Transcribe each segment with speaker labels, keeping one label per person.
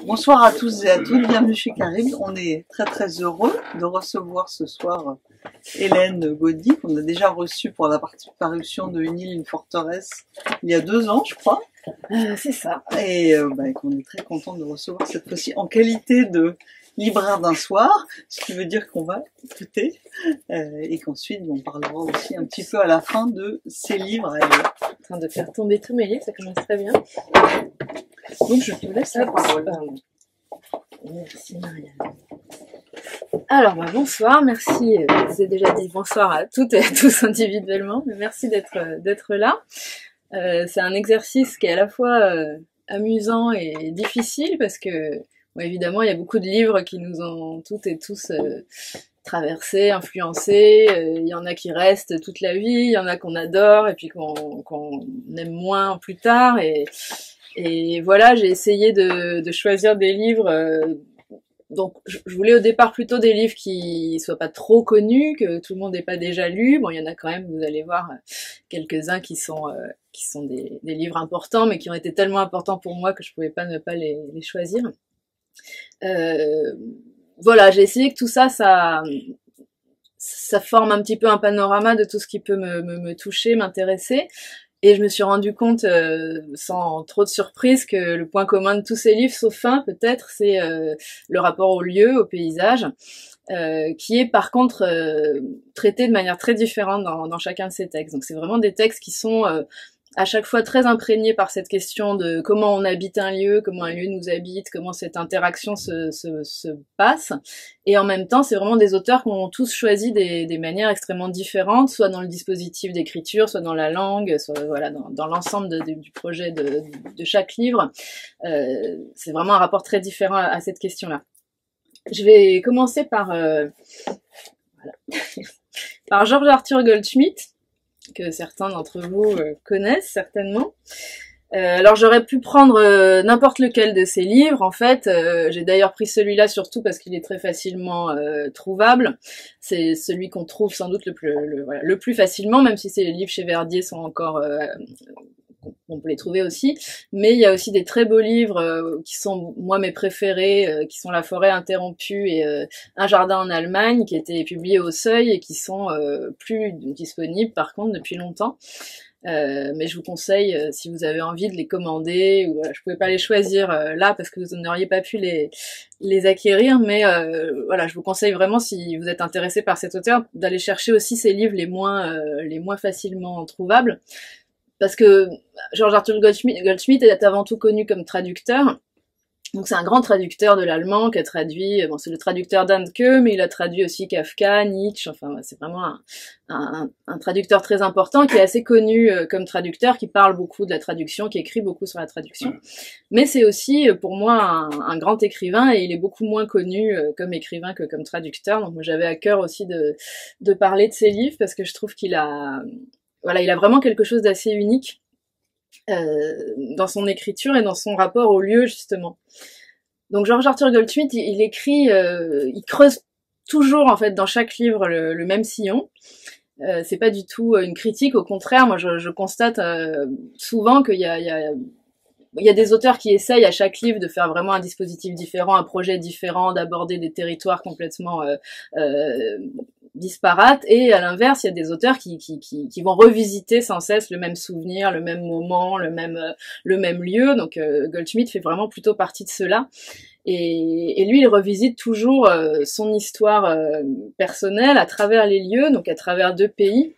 Speaker 1: Bonsoir à tous et à toutes, bienvenue chez Caribe. On est très très heureux de recevoir ce soir Hélène Gaudy, qu'on a déjà reçue pour la parution de Une île, une forteresse il y a 2 ans, je crois.
Speaker 2: C'est ça.
Speaker 1: Et qu'on est très content de recevoir cette fois-ci en qualité de libraire d'un soir, ce qui veut dire qu'on va écouter et qu'ensuite on parlera aussi un petit peu à la fin de ses livres.
Speaker 2: Je suis en train de faire tomber tous mes livres, ça commence très bien.
Speaker 1: Donc je te laisse la parole.
Speaker 2: Merci Marianne. Alors bonsoir, merci, je vous ai déjà dit bonsoir à toutes et à tous individuellement, mais merci d'être là. C'est un exercice qui est à la fois amusant et difficile parce que bon, évidemment il y a beaucoup de livres qui nous ont toutes et tous traversés, influencés, il y en a qui restent toute la vie, il y en a qu'on adore et puis qu'on aime moins plus tard et voilà, j'ai essayé de choisir des livres. Donc, je voulais au départ plutôt des livres qui soient pas trop connus, que tout le monde n'ait pas déjà lu. Bon, il y en a quand même, vous allez voir, quelques-uns qui sont des livres importants, mais qui ont été tellement importants pour moi que je pouvais pas ne pas les choisir. Voilà, j'ai essayé que tout ça forme un petit peu un panorama de tout ce qui peut me toucher, m'intéresser. Et je me suis rendu compte, sans trop de surprise, que le point commun de tous ces livres, sauf un peut-être, c'est le rapport au lieu, au paysage, qui est par contre traité de manière très différente dans chacun de ces textes. Donc c'est vraiment des textes qui sont à chaque fois très imprégnés par cette question de comment on habite un lieu, comment un lieu nous habite, comment cette interaction se passe. Et en même temps, c'est vraiment des auteurs qui ont tous choisi des manières extrêmement différentes, soit dans le dispositif d'écriture, soit dans la langue, soit voilà dans l'ensemble du projet de chaque livre. C'est vraiment un rapport très différent à cette question-là. Je vais commencer par par George Arthur Goldschmidt, que certains d'entre vous connaissent certainement. Alors j'aurais pu prendre n'importe lequel de ces livres, en fait. J'ai d'ailleurs pris celui-là surtout parce qu'il est très facilement trouvable. C'est celui qu'on trouve sans doute le plus facilement, même si ces livres chez Verdier sont encore... on peut les trouver aussi, mais il y a aussi des très beaux livres qui sont moi mes préférés, qui sont La forêt interrompue et Un jardin en Allemagne, qui étaient publiés au Seuil et qui sont plus disponibles par contre depuis longtemps. Mais je vous conseille, si vous avez envie de les commander, ou je pouvais pas les choisir là parce que vous n'auriez pas pu les acquérir, mais voilà, je vous conseille vraiment, si vous êtes intéressé par cet auteur, d'aller chercher aussi ces livres les moins facilement trouvables. Parce que George Arthur Goldschmidt est avant tout connu comme traducteur. Donc c'est un grand traducteur de l'allemand qui a traduit, bon c'est le traducteur d'Handke, mais il a traduit aussi Kafka, Nietzsche, enfin c'est vraiment un traducteur très important qui est assez connu comme traducteur, qui parle beaucoup de la traduction, qui écrit beaucoup sur la traduction. Mais c'est aussi pour moi un grand écrivain et il est beaucoup moins connu comme écrivain que comme traducteur. Donc moi j'avais à cœur aussi de parler de ses livres parce que je trouve qu'il a... Voilà, il a vraiment quelque chose d'assez unique dans son écriture et dans son rapport au lieu, justement. Donc George Arthur Goldschmidt, il écrit, il creuse toujours, en fait, dans chaque livre le même sillon. C'est pas du tout une critique, au contraire, moi je constate souvent qu'il y a des auteurs qui essayent à chaque livre de faire vraiment un dispositif différent, un projet différent, d'aborder des territoires complètement disparates, et à l'inverse, il y a des auteurs qui vont revisiter sans cesse le même souvenir, le même moment, le même lieu. Donc Goldschmidt fait vraiment plutôt partie de ceux-là. Et lui, il revisite toujours son histoire personnelle à travers les lieux, donc à travers 2 pays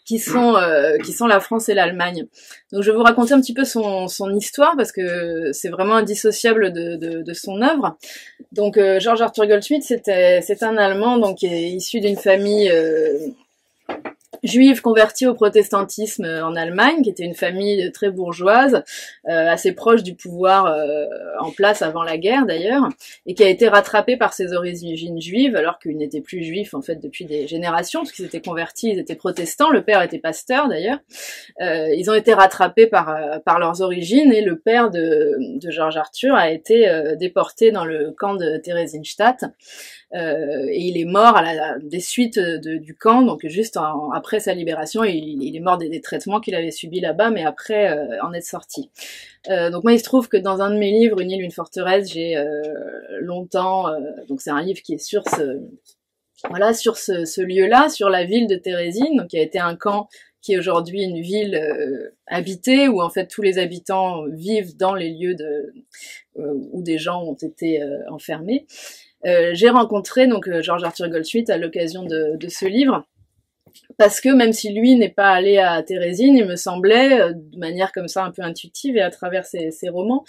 Speaker 2: qui sont la France et l'Allemagne. Donc je vais vous raconter un petit peu son histoire parce que c'est vraiment indissociable de son œuvre. Donc George Arthur Goldschmidt, c'est un Allemand donc qui est issu d'une famille juive convertie au protestantisme en Allemagne, qui était une famille très bourgeoise, assez proche du pouvoir en place avant la guerre d'ailleurs, et qui a été rattrapée par ses origines juives, alors qu'il n'était plus juif en fait depuis des générations, parce qu'ils étaient convertis, ils étaient protestants, le père était pasteur d'ailleurs. Ils ont été rattrapés par leurs origines, et le père de George Arthur a été déporté dans le camp de Theresienstadt. Et il est mort des suites du camp, donc juste après après sa libération, il est mort des traitements qu'il avait subis là-bas, mais après en être sorti. Donc moi, il se trouve que dans un de mes livres, Une île, une forteresse, j'ai longtemps... donc c'est un livre qui est sur ce lieu-là, sur la ville de Térésine, donc qui a été un camp qui est aujourd'hui une ville habitée, où en fait tous les habitants vivent dans les lieux où des gens ont été enfermés. J'ai rencontré donc George Arthur Goldsmith à l'occasion de ce livre, parce que même si lui n'est pas allé à Térésine, il me semblait, de manière comme ça un peu intuitive et à travers ses romans,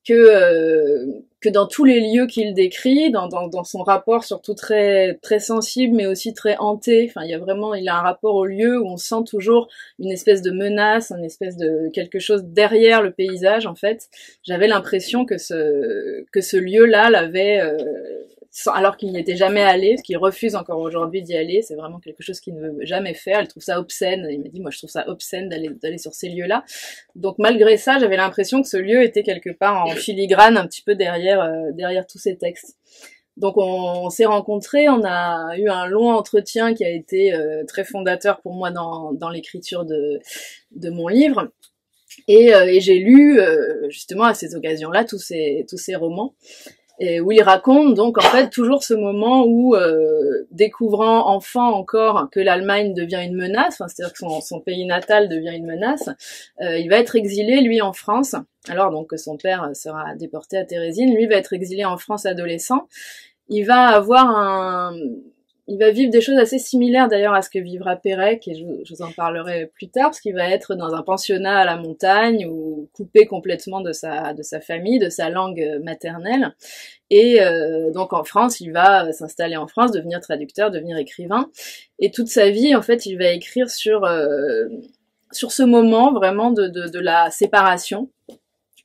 Speaker 2: que dans tous les lieux qu'il décrit, dans son rapport surtout très très sensible, mais aussi très hanté, enfin il a un rapport au lieu où on sent toujours une espèce de menace, une espèce de quelque chose derrière le paysage en fait. J'avais l'impression que ce lieu-là l'avait alors qu'il n'y était jamais allé, ce qu'il refuse encore aujourd'hui d'y aller, c'est vraiment quelque chose qu'il ne veut jamais faire, il trouve ça obscène, il m'a dit moi je trouve ça obscène d'aller sur ces lieux-là. Donc malgré ça, j'avais l'impression que ce lieu était quelque part en filigrane, un petit peu derrière tous ces textes. Donc on s'est rencontrés, on a eu un long entretien qui a été très fondateur pour moi dans l'écriture de mon livre. Et j'ai lu justement à ces occasions-là tous ces romans. Et où il raconte donc en fait toujours ce moment où, découvrant enfant encore que l'Allemagne devient une menace, enfin, c'est-à-dire que son pays natal devient une menace, il va être exilé lui en France. Alors donc que son père sera déporté à Térésine, lui va être exilé en France adolescent. Il va vivre des choses assez similaires d'ailleurs à ce que vivra Pérec, et je vous en parlerai plus tard, parce qu'il va être dans un pensionnat à la montagne, ou coupé complètement de sa famille, de sa langue maternelle. Et donc en France, il va s'installer en France, devenir traducteur, devenir écrivain. Et toute sa vie, en fait, il va écrire sur ce moment vraiment de la séparation.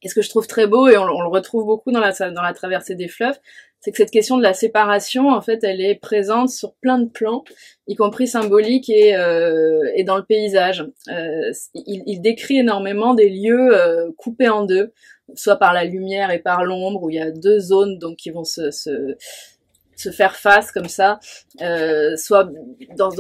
Speaker 2: Et ce que je trouve très beau, et on le retrouve beaucoup dans la traversée des fleuves, c'est que cette question de la séparation, en fait, elle est présente sur plein de plans, y compris symbolique et dans le paysage. Il décrit énormément des lieux coupés en deux, soit par la lumière et par l'ombre, où il y a deux zones donc qui vont se faire face comme ça, soit dans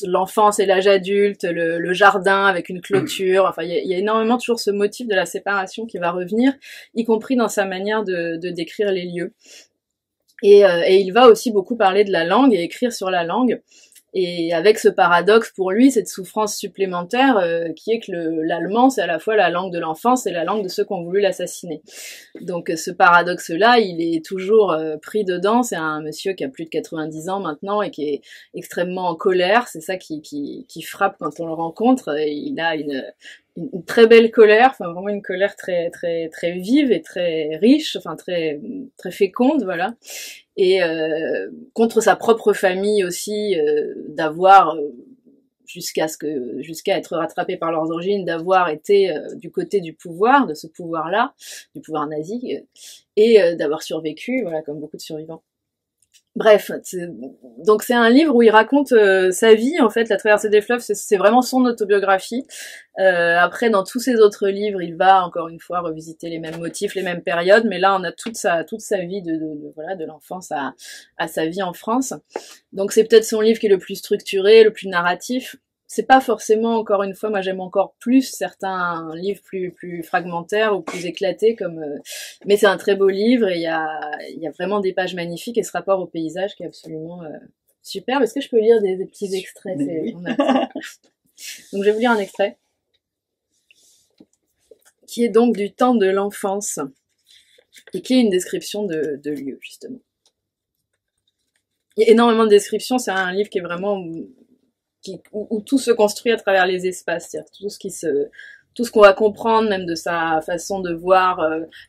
Speaker 2: l'enfance et l'âge adulte, le jardin avec une clôture, enfin il y a énormément toujours ce motif de la séparation qui va revenir, y compris dans sa manière de décrire les lieux. Et il va aussi beaucoup parler de la langue et écrire sur la langue. Et avec ce paradoxe pour lui, cette souffrance supplémentaire qui est que l'allemand, c'est à la fois la langue de l'enfance et la langue de ceux qui ont voulu l'assassiner. Donc ce paradoxe-là, il est toujours pris dedans. C'est un monsieur qui a plus de 90 ans maintenant et qui est extrêmement en colère. C'est ça qui frappe quand on le rencontre. Et il a une très belle colère, enfin vraiment une colère très très très vive et très riche, enfin très très féconde, voilà. Et contre sa propre famille aussi, d'avoir jusqu'à être rattrapé par leurs origines, d'avoir été du côté du pouvoir, de ce pouvoir-là, du pouvoir nazi, et d'avoir survécu, voilà, comme beaucoup de survivants. Bref, donc c'est un livre où il raconte sa vie, en fait, La traversée des fleuves, c'est vraiment son autobiographie. Après, dans tous ses autres livres, il va encore une fois revisiter les mêmes motifs, les mêmes périodes, mais là, on a toute sa vie de l'enfance à sa vie en France. Donc c'est peut-être son livre qui est le plus structuré, le plus narratif. C'est pas forcément, encore une fois, moi j'aime encore plus certains livres plus fragmentaires ou plus éclatés, mais c'est un très beau livre et il y a vraiment des pages magnifiques et ce rapport au paysage qui est absolument superbe. Est-ce que je peux lire des petits extraits?
Speaker 1: Oui.
Speaker 2: Donc je vais vous lire un extrait qui est donc du temps de l'enfance et qui est une description de lieu, justement. Il y a énormément de descriptions, c'est un livre qui est vraiment où tout se construit à travers les espaces, c'est-à-dire tout ce qu'on va comprendre, même de sa façon de voir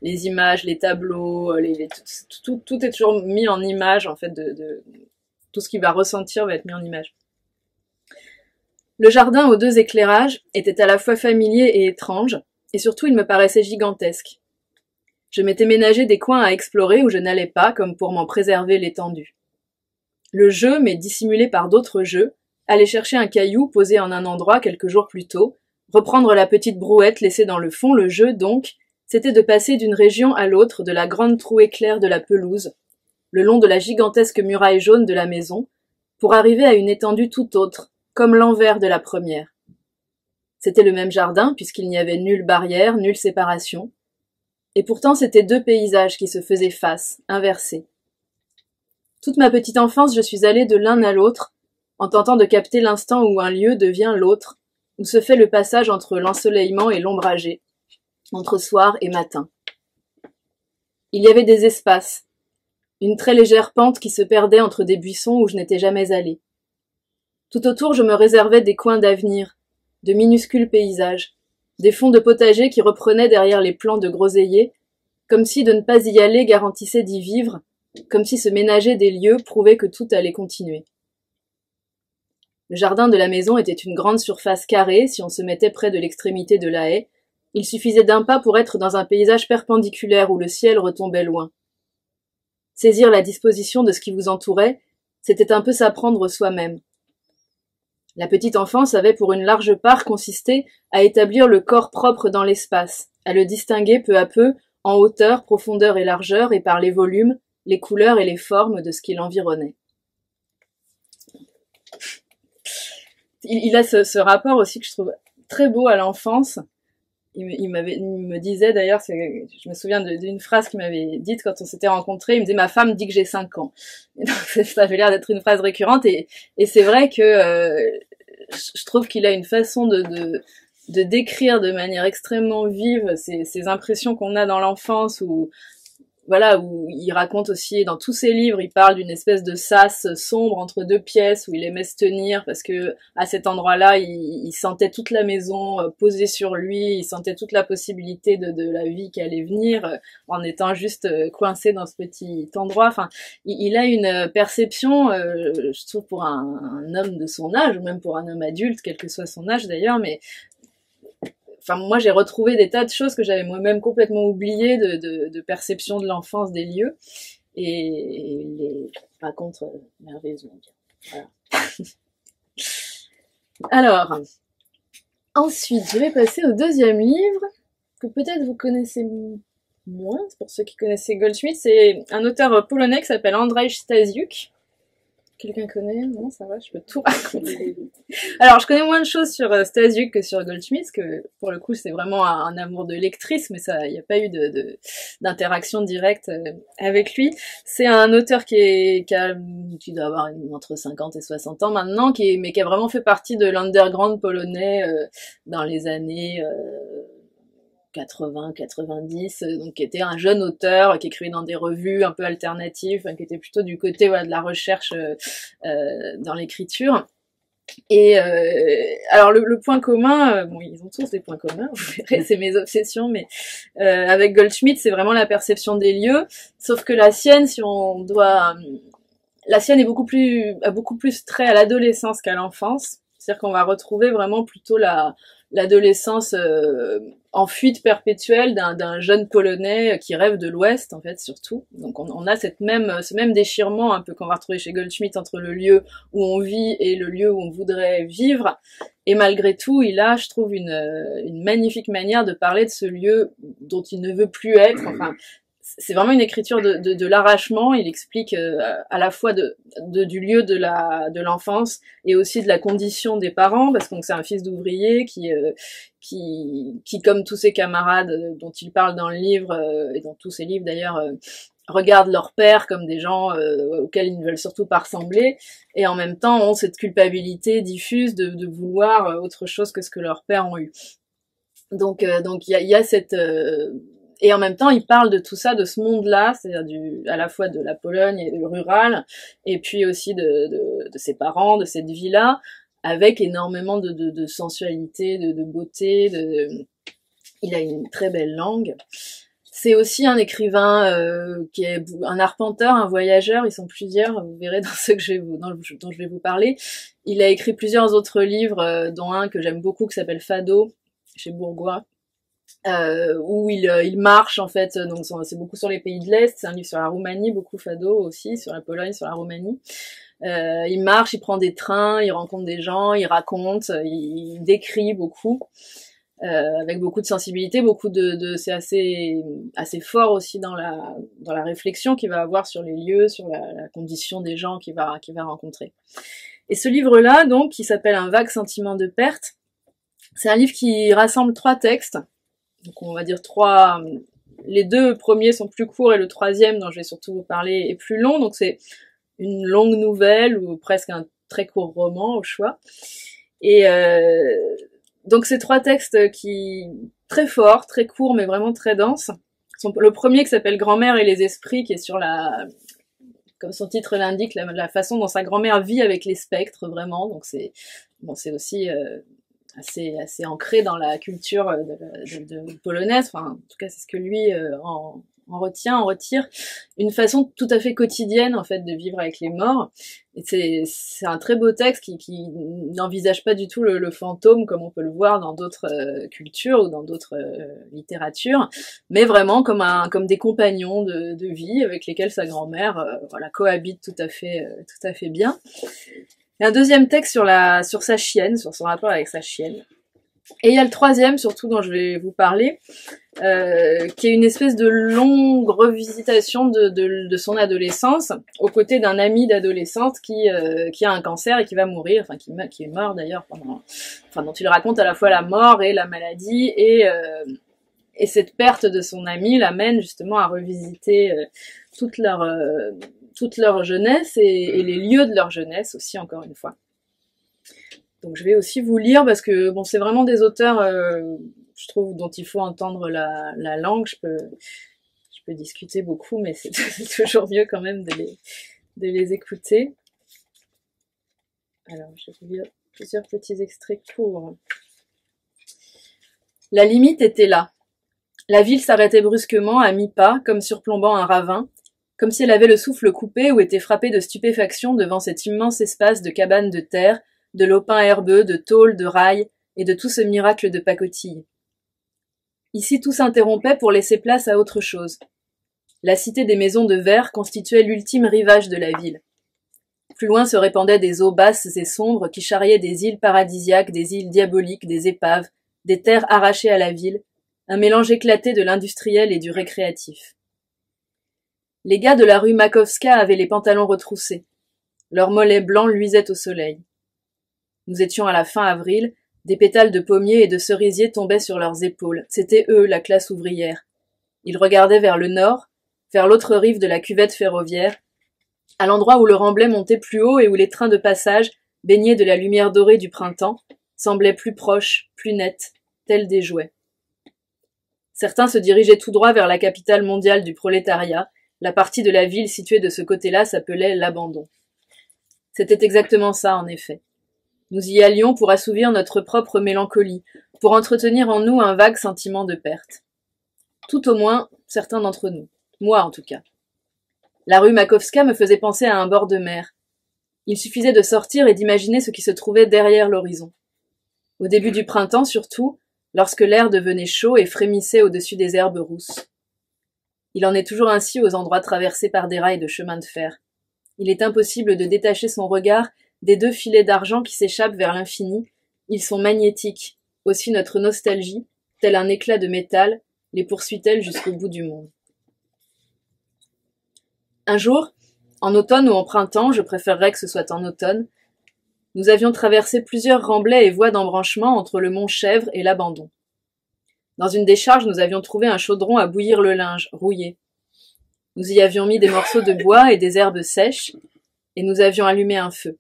Speaker 2: les images, les tableaux, tout est toujours mis en image, en fait, tout ce qu'il va ressentir va être mis en image. Le jardin aux deux éclairages était à la fois familier et étrange, et surtout il me paraissait gigantesque. Je m'étais ménagé des coins à explorer où je n'allais pas, comme pour m'en préserver l'étendue. Le jeu, mais dissimulé par d'autres jeux, aller chercher un caillou posé en un endroit quelques jours plus tôt, reprendre la petite brouette laissée dans le fond, le jeu, donc, c'était de passer d'une région à l'autre de la grande trouée claire de la pelouse, le long de la gigantesque muraille jaune de la maison, pour arriver à une étendue tout autre, comme l'envers de la première. C'était le même jardin, puisqu'il n'y avait nulle barrière, nulle séparation. Et pourtant, c'étaient deux paysages qui se faisaient face, inversés. Toute ma petite enfance, je suis allée de l'un à l'autre, en tentant de capter l'instant où un lieu devient l'autre, où se fait le passage entre l'ensoleillement et l'ombragé, entre soir et matin. Il y avait des espaces, une très légère pente qui se perdait entre des buissons où je n'étais jamais allée. Tout autour, je me réservais des coins d'avenir, de minuscules paysages, des fonds de potager qui reprenaient derrière les plants de groseilliers, comme si de ne pas y aller garantissait d'y vivre, comme si se ménager des lieux prouvait que tout allait continuer. Le jardin de la maison était une grande surface carrée si on se mettait près de l'extrémité de la haie. Il suffisait d'un pas pour être dans un paysage perpendiculaire où le ciel retombait loin. Saisir la disposition de ce qui vous entourait, c'était un peu s'apprendre soi-même. La petite enfance avait pour une large part consisté à établir le corps propre dans l'espace, à le distinguer peu à peu en hauteur, profondeur et largeur et par les volumes, les couleurs et les formes de ce qui l'environnait. Il a ce rapport aussi que je trouve très beau à l'enfance. Il me disait d'ailleurs, je me souviens d'une phrase qu'il m'avait dite quand on s'était rencontrés, il me disait « Ma femme dit que j'ai 5 ans ». Ça avait l'air d'être une phrase récurrente et c'est vrai que je trouve qu'il a une façon de décrire de manière extrêmement vive ces impressions qu'on a dans l'enfance où il raconte aussi, dans tous ses livres, il parle d'une espèce de sas sombre entre deux pièces où il aimait se tenir parce que à cet endroit-là, il sentait toute la maison posée sur lui, il sentait toute la possibilité de la vie qui allait venir en étant juste coincé dans ce petit endroit. Enfin, il a une perception, je trouve, pour un homme de son âge, ou même pour un homme adulte, quel que soit son âge d'ailleurs, mais enfin, moi, j'ai retrouvé des tas de choses que j'avais moi-même complètement oubliées de perception de l'enfance des lieux. Et il les raconte merveilleusement bien. Voilà. Alors, ensuite, je vais passer au deuxième livre, que peut-être vous connaissez moins, pour ceux qui connaissaient Goldschmidt. C'est un auteur polonais qui s'appelle Andrzej Stasiuk. Quelqu'un connaît? Non, ça va, je peux tout raconter. Alors, je connais moins de choses sur Stasiuk que sur Goldschmidt, parce que pour le coup, c'est vraiment un amour de lectrice, mais ça, il n'y a pas eu d'interaction directe avec lui. C'est un auteur qui doit avoir entre 50 et 60 ans maintenant, mais qui a vraiment fait partie de l'underground polonais dans les années 80, 90, donc qui était un jeune auteur qui écrivait dans des revues un peu alternatives, qui était plutôt du côté de la recherche dans l'écriture. Et alors le point commun, bon ils ont tous des points communs, vous verrez, c'est mes obsessions, mais avec Goldschmidt c'est vraiment la perception des lieux, sauf que la sienne, la sienne a beaucoup plus trait à l'adolescence qu'à l'enfance, c'est-à-dire qu'on va retrouver vraiment plutôt l'adolescence en fuite perpétuelle d'un jeune Polonais qui rêve de l'Ouest, en fait, surtout. Donc on a ce même déchirement un peu qu'on va retrouver chez Goldschmidt entre le lieu où on vit et le lieu où on voudrait vivre. Et malgré tout, il a, je trouve, une magnifique manière de parler de ce lieu dont il ne veut plus être. Enfin, c'est vraiment une écriture de l'arrachement. Il explique à la fois du lieu de l'enfance et aussi de la condition des parents, parce que c'est un fils d'ouvrier qui comme tous ses camarades dont il parle dans le livre et dans tous ses livres d'ailleurs, regardent leur père comme des gens auxquels ils ne veulent surtout pas ressembler, et en même temps ont cette culpabilité diffuse de vouloir autre chose que ce que leurs pères ont eu. Donc il y a cette et en même temps, il parle de tout ça, de ce monde-là, c'est-à-dire à la fois de la Pologne et du rural, et puis aussi de ses parents, de cette vie-là, avec énormément de sensualité, de beauté. Il a une très belle langue. C'est aussi un écrivain qui est un arpenteur, un voyageur. Ils sont plusieurs, vous verrez dans ceux dont je vais vous parler. Il a écrit plusieurs autres livres, dont un que j'aime beaucoup qui s'appelle Fado, chez Bourgois. Où il marche en fait, donc c'est beaucoup sur les pays de l'Est, c'est un livre sur la Roumanie, beaucoup Fado aussi, sur la Pologne, sur la Roumanie. Il marche, il prend des trains, il rencontre des gens, il raconte, il décrit beaucoup, avec beaucoup de sensibilité, c'est assez fort aussi dans la réflexion qu'il va avoir sur les lieux, sur la condition des gens qu'il va rencontrer. Et ce livre-là, donc, qui s'appelle Un vague sentiment de perte, c'est un livre qui rassemble 3 textes. Donc on va dire 3... Les 2 premiers sont plus courts et le 3e, dont je vais surtout vous parler, est plus long. Donc c'est une longue nouvelle ou presque un très court roman au choix. Et donc ces 3 textes qui très forts, très courts, mais vraiment très denses. Le premier qui s'appelle Grand-mère et les esprits, qui est sur comme son titre l'indique, la façon dont sa grand-mère vit avec les spectres, vraiment. Donc c'est aussi assez ancré dans la culture de polonaise. Enfin, en tout cas, c'est ce que lui en retire une façon tout à fait quotidienne en fait de vivre avec les morts. Et c'est un très beau texte qui n'envisage pas du tout le fantôme comme on peut le voir dans d'autres cultures ou dans d'autres littératures, mais vraiment comme des compagnons de vie avec lesquels sa grand-mère cohabite tout à fait bien. Et un deuxième texte sur sa chienne, sur son rapport avec sa chienne. Et il y a le 3e, surtout, dont je vais vous parler, qui est une espèce de longue revisitation de son adolescence, aux côtés d'un ami d'adolescence qui a un cancer et qui va mourir, enfin qui est mort d'ailleurs dont il raconte à la fois la mort et la maladie, et cette perte de son ami l'amène justement à revisiter toute leur jeunesse et les lieux de leur jeunesse aussi, encore une fois. Donc je vais aussi vous lire parce que bon, c'est vraiment des auteurs, je trouve, dont il faut entendre la langue. Je peux discuter beaucoup, mais c'est toujours mieux quand même de les écouter. Alors, je vais vous lire plusieurs petits extraits courts. La limite était là. La ville s'arrêtait brusquement à mi-pas, comme surplombant un ravin, comme si elle avait le souffle coupé ou était frappée de stupéfaction devant cet immense espace de cabanes de terre, de lopins herbeux, de tôles, de rails, et de tout ce miracle de pacotille. Ici tout s'interrompait pour laisser place à autre chose. La cité des maisons de verre constituait l'ultime rivage de la ville. Plus loin se répandaient des eaux basses et sombres qui charriaient des îles paradisiaques, des îles diaboliques, des épaves, des terres arrachées à la ville, un mélange éclaté de l'industriel et du récréatif. Les gars de la rue Makowska avaient les pantalons retroussés. Leurs mollets blancs luisaient au soleil. Nous étions à la fin avril, des pétales de pommiers et de cerisiers tombaient sur leurs épaules. C'étaient eux, la classe ouvrière. Ils regardaient vers le nord, vers l'autre rive de la cuvette ferroviaire, à l'endroit où le remblai montait plus haut et où les trains de passage, baignés de la lumière dorée du printemps, semblaient plus proches, plus nets, tels des jouets. Certains se dirigeaient tout droit vers la capitale mondiale du prolétariat. La partie de la ville située de ce côté-là s'appelait l'abandon. C'était exactement ça, en effet. Nous y allions pour assouvir notre propre mélancolie, pour entretenir en nous un vague sentiment de perte. Tout au moins, certains d'entre nous. Moi, en tout cas. La rue Makowska me faisait penser à un bord de mer. Il suffisait de sortir et d'imaginer ce qui se trouvait derrière l'horizon. Au début du printemps, surtout, lorsque l'air devenait chaud et frémissait au-dessus des herbes rousses. Il en est toujours ainsi aux endroits traversés par des rails de chemin de fer. Il est impossible de détacher son regard des 2 filets d'argent qui s'échappent vers l'infini. Ils sont magnétiques. Aussi notre nostalgie, tel un éclat de métal, les poursuit-elle jusqu'au bout du monde. Un jour, en automne ou en printemps, je préférerais que ce soit en automne, nous avions traversé plusieurs remblais et voies d'embranchement entre le mont Chèvre et l'abandon. Dans une décharge, nous avions trouvé un chaudron à bouillir le linge, rouillé. Nous y avions mis des morceaux de bois et des herbes sèches, et nous avions allumé un feu.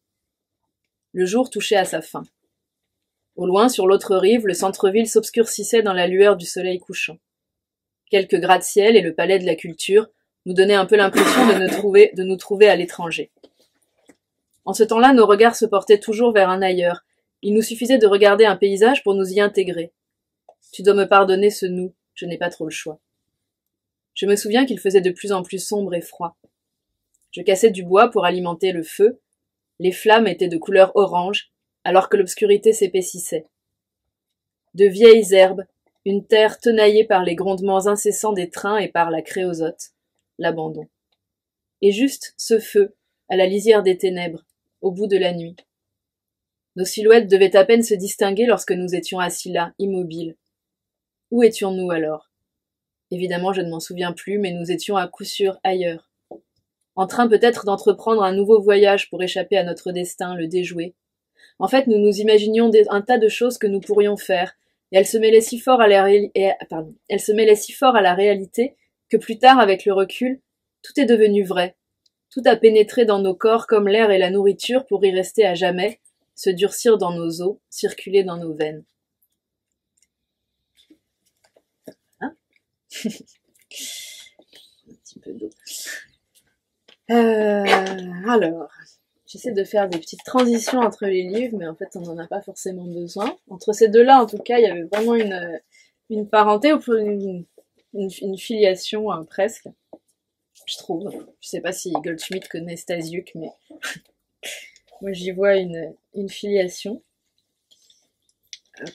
Speaker 2: Le jour touchait à sa fin. Au loin, sur l'autre rive, le centre-ville s'obscurcissait dans la lueur du soleil couchant. Quelques gratte-ciel et le palais de la culture nous donnaient un peu l'impression de nous trouver à l'étranger. En ce temps-là, nos regards se portaient toujours vers un ailleurs. Il nous suffisait de regarder un paysage pour nous y intégrer. Tu dois me pardonner ce nous, je n'ai pas trop le choix. Je me souviens qu'il faisait de plus en plus sombre et froid. Je cassais du bois pour alimenter le feu. Les flammes étaient de couleur orange, alors que l'obscurité s'épaississait. De vieilles herbes, une terre tenaillée par les grondements incessants des trains et par la créosote, l'abandon. Et juste ce feu, à la lisière des ténèbres, au bout de la nuit. Nos silhouettes devaient à peine se distinguer lorsque nous étions assis là, immobiles. Où étions-nous alors ? Évidemment, je ne m'en souviens plus, mais nous étions à coup sûr ailleurs. en train peut-être d'entreprendre un nouveau voyage pour échapper à notre destin, le déjouer. En fait, nous nous imaginions un tas de choses que nous pourrions faire, et elles se mêlaient si fort à elles se mêlaient si fort à la réalité que plus tard, avec le recul, tout est devenu vrai. Tout a pénétré dans nos corps comme l'air et la nourriture pour y rester à jamais, se durcir dans nos os, circuler dans nos veines. Hein? Un petit peu d'eau. Alors, j'essaie de faire des petites transitions entre les livres, mais en fait, on n'en a pas forcément besoin. Entre ces deux-là, en tout cas, il y avait vraiment une parenté, ou une filiation presque, je trouve. Je sais pas si Goldschmidt connaît Stasiuk, mais moi, j'y vois une filiation. Hop.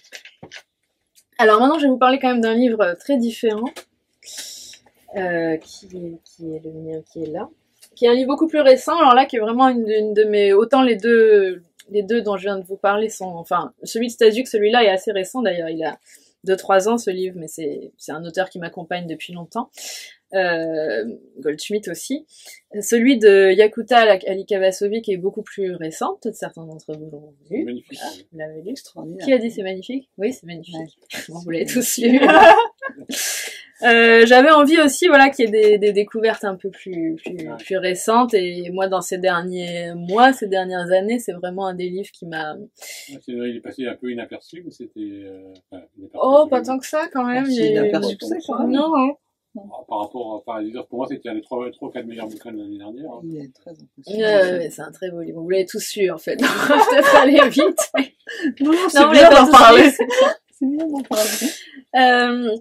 Speaker 2: Alors maintenant, je vais vous parler quand même d'un livre très différent, qui est le mien, qui est là. Qui est un livre beaucoup plus récent, alors là, qui est vraiment une de mes... Autant les deux dont je viens de vous parler sont... Enfin, celui de Stasiuk, celui-là est assez récent, d'ailleurs, il a 2-3 ans, ce livre, mais c'est un auteur qui m'accompagne depuis longtemps. Goldschmidt aussi. Celui de Yakuta Alikavasovic est beaucoup plus récent, peut-être certains d'entre vous l'ont vu.
Speaker 3: Magnifique.
Speaker 2: Ah, vous l'avez lu.
Speaker 1: Extraordinaire.
Speaker 2: Qui a dit c'est magnifique? Oui, c'est magnifique.
Speaker 1: Ouais.
Speaker 2: Bon, vous l'avez tous lu. J'avais envie aussi, voilà, qu'il y ait des découvertes un peu plus récentes, et moi, dans ces derniers mois, ces dernières années, c'est vraiment un des livres qui m'a...
Speaker 3: Il est passé un peu inaperçu, mais c'était...
Speaker 2: Oh, pas tant que ça, quand même.
Speaker 1: C'est inaperçu que ça, quand même.
Speaker 2: Non, hein.
Speaker 3: Par rapport à... Pour moi, c'était un des 3 ou 4 meilleurs bouquins de l'année dernière. Hein.
Speaker 1: Il est très impressionnant.
Speaker 2: C'est un très beau livre. Vous l'avez tous lu, en fait. On va peut-être aller vite.
Speaker 1: Non, c'est
Speaker 2: Non,
Speaker 1: bien
Speaker 2: on l'a
Speaker 1: d'en
Speaker 2: pas tous
Speaker 1: parler.
Speaker 2: lu.
Speaker 1: C'est bien d'en parler.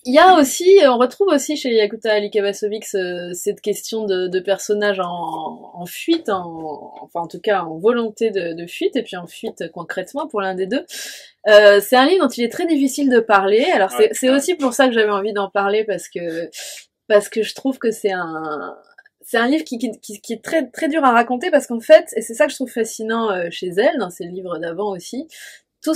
Speaker 2: Il y a aussi, on retrouve aussi chez Yakuta Alikavasovic cette question de personnages en fuite, enfin en tout cas en volonté de fuite, et puis en fuite concrètement pour l'un des deux. C'est un livre dont il est très difficile de parler. Alors c'est aussi pour ça que j'avais envie d'en parler, parce que je trouve que c'est un livre qui est très très dur à raconter, parce qu'en fait, et c'est ça que je trouve fascinant chez elle, dans ses livres d'avant aussi, tout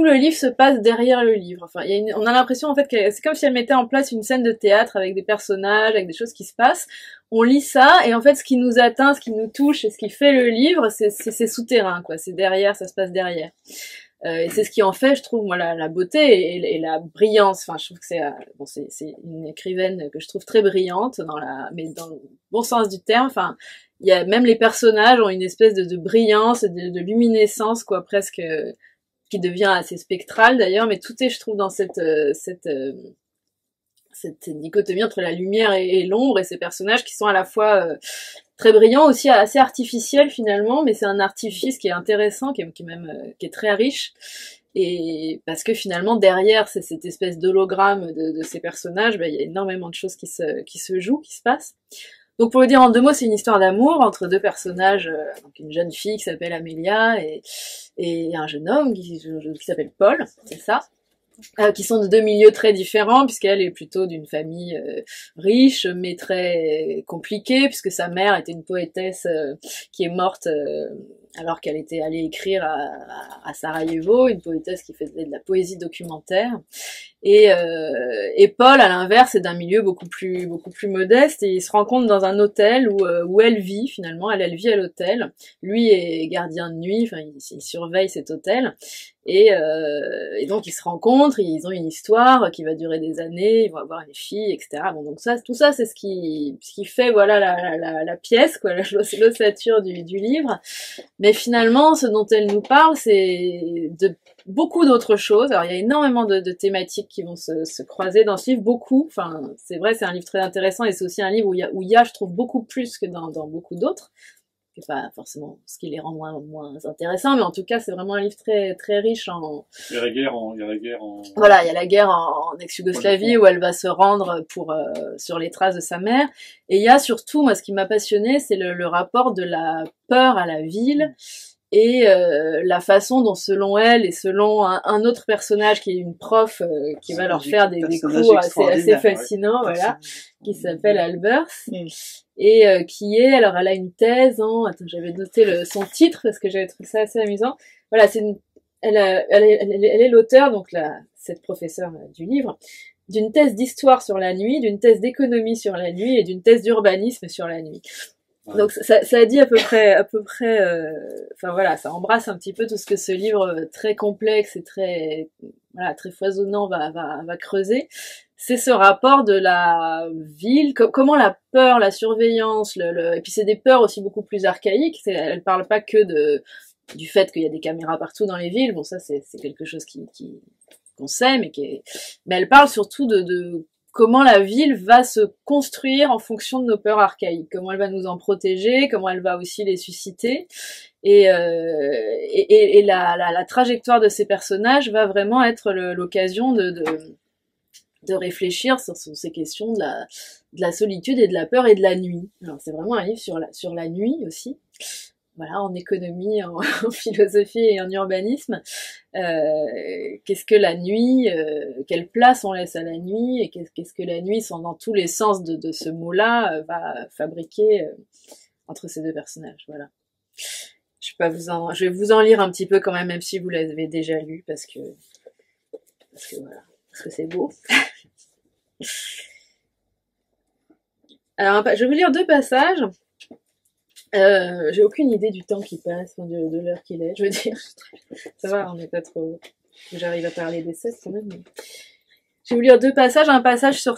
Speaker 2: le livre se passe derrière le livre. Enfin, on a l'impression en fait que c'est comme si elle mettait en place une scène de théâtre avec des personnages, avec des choses qui se passent. On lit ça, et en fait, ce qui nous atteint, ce qui nous touche, et ce qui fait le livre, c'est souterrain, quoi. C'est derrière, ça se passe derrière. Et c'est ce qui en fait, je trouve, moi, la beauté et la brillance. Enfin, je trouve que c'est une écrivaine que je trouve très brillante mais dans le bon sens du terme. Enfin, il y a même les personnages ont une espèce de brillance, de luminescence, quoi, presque, qui devient assez spectrale d'ailleurs. Mais tout est, je trouve, dans cette dichotomie entre la lumière et l'ombre, et ces personnages qui sont à la fois très brillants, aussi assez artificiels finalement, mais c'est un artifice qui est intéressant, qui est très riche, et parce que finalement derrière cette espèce d'hologramme de ces personnages, il y a énormément de choses qui se jouent, qui se passent. Donc pour le dire en 2 mots, c'est une histoire d'amour entre 2 personnages, donc une jeune fille qui s'appelle Amelia et un jeune homme qui s'appelle Paul, c'est ça. Qui sont de 2 milieux très différents, puisqu'elle est plutôt d'une famille riche, mais très compliquée, puisque sa mère était une poétesse qui est morte alors qu'elle était allée écrire à Sarajevo, une poétesse qui faisait de la poésie documentaire. Et Paul, à l'inverse, est d'un milieu beaucoup plus modeste, et il se rencontre dans un hôtel où elle vit finalement. Elle vit à l'hôtel. Lui est gardien de nuit, enfin il surveille cet hôtel. Et donc ils se rencontrent, ils ont une histoire qui va durer des années, ils vont avoir une fille, etc. Bon, donc tout ça, c'est ce qui fait, voilà, la pièce, quoi, l'ossature du livre. Mais finalement, ce dont elle nous parle, c'est de beaucoup d'autres choses. Alors il y a énormément de thématiques qui vont se croiser dans ce livre, beaucoup. Enfin, c'est vrai, c'est un livre très intéressant, et c'est aussi un livre où il y a, je trouve, beaucoup plus que dans beaucoup d'autres. C'est pas forcément ce qui les rend moins intéressants, mais en tout cas, c'est vraiment un livre très très riche en...
Speaker 3: Il y a la guerre en...
Speaker 2: Voilà, il y a la guerre en ex-Yougoslavie, où elle va se rendre sur les traces de sa mère. Et il y a surtout, moi, ce qui m'a passionné, c'est le rapport de la peur à la ville, et la façon dont, selon elle et selon un autre personnage qui est une prof qui va leur faire des cours assez fascinants, voilà, qui s'appelle Albers, et alors elle a une thèse attends, j'avais noté son titre parce que j'avais trouvé ça assez amusant. Voilà, elle est l'auteur, donc cette professeure du livre, d'une thèse d'histoire sur la nuit, d'une thèse d'économie sur la nuit et d'une thèse d'urbanisme sur la nuit.
Speaker 3: Ouais.
Speaker 2: Donc ça dit à peu près, enfin voilà, ça embrasse un petit peu tout ce que ce livre très complexe et très foisonnant va creuser. C'est ce rapport de la ville, comment la peur, la surveillance, et puis c'est des peurs aussi beaucoup plus archaïques. Elle parle pas que du fait qu'il y a des caméras partout dans les villes. Bon, ça c'est quelque chose qu'on sait, mais elle parle surtout de comment la ville va se construire en fonction de nos peurs archaïques, comment elle va nous en protéger, comment elle va aussi les susciter, et la trajectoire de ces personnages va vraiment être l'occasion de réfléchir sur ces questions de la solitude et de la peur et de la nuit. Alors c'est vraiment un livre sur la nuit aussi. Voilà, en économie, en philosophie et en urbanisme. Qu'est-ce que la nuit, quelle place on laisse à la nuit, et qu'est-ce que la nuit, dans tous les sens de ce mot-là, va fabriquer entre ces deux personnages. Voilà. Je vais vous en lire un petit peu quand même si vous l'avez déjà lu, parce que c'est beau. Alors, je vais vous lire 2 passages. J'ai aucune idée du temps qui passe, de l'heure qu'il est, je veux dire. Ça va, on n'est pas trop... J'arrive à parler des 7 quand même. Mais... Je vais vous lire 2 passages. Un passage sur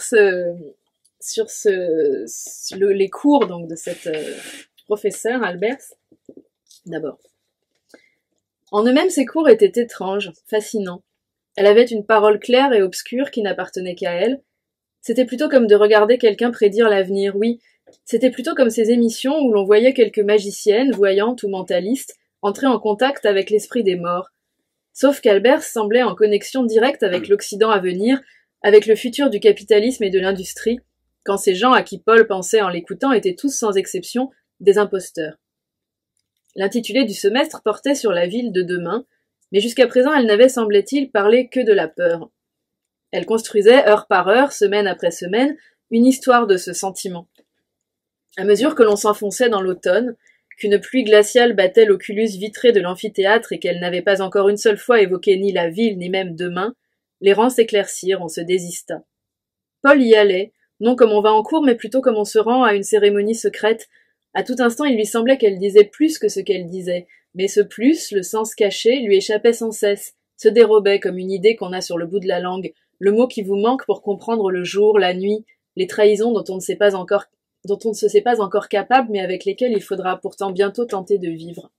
Speaker 2: les cours donc de cette professeure, Albers. D'abord. En eux-mêmes, ces cours étaient étranges, fascinants. Elle avait une parole claire et obscure qui n'appartenait qu'à elle. C'était plutôt comme de regarder quelqu'un prédire l'avenir, oui. C'était plutôt comme ces émissions où l'on voyait quelques magiciennes, voyantes ou mentalistes, entrer en contact avec l'esprit des morts. Sauf qu'Albers semblait en connexion directe avec l'Occident à venir, avec le futur du capitalisme et de l'industrie, quand ces gens à qui Paul pensait en l'écoutant étaient tous sans exception des imposteurs. L'intitulé du semestre portait sur la ville de demain, mais jusqu'à présent elle n'avait, semblait-il, parlé que de la peur. Elle construisait, heure par heure, semaine après semaine, une histoire de ce sentiment. À mesure que l'on s'enfonçait dans l'automne, qu'une pluie glaciale battait l'oculus vitré de l'amphithéâtre et qu'elle n'avait pas encore une seule fois évoqué ni la ville ni même demain, les rangs s'éclaircirent, on se désista. Paul y allait, non comme on va en cours, mais plutôt comme on se rend à une cérémonie secrète. À tout instant, il lui semblait qu'elle disait plus que ce qu'elle disait, mais ce plus, le sens caché, lui échappait sans cesse, se dérobait comme une idée qu'on a sur le bout de la langue, le mot qui vous manque pour comprendre le jour, la nuit, les trahisons dont on ne se sait pas encore capable, mais avec lesquelles il faudra pourtant bientôt tenter de vivre.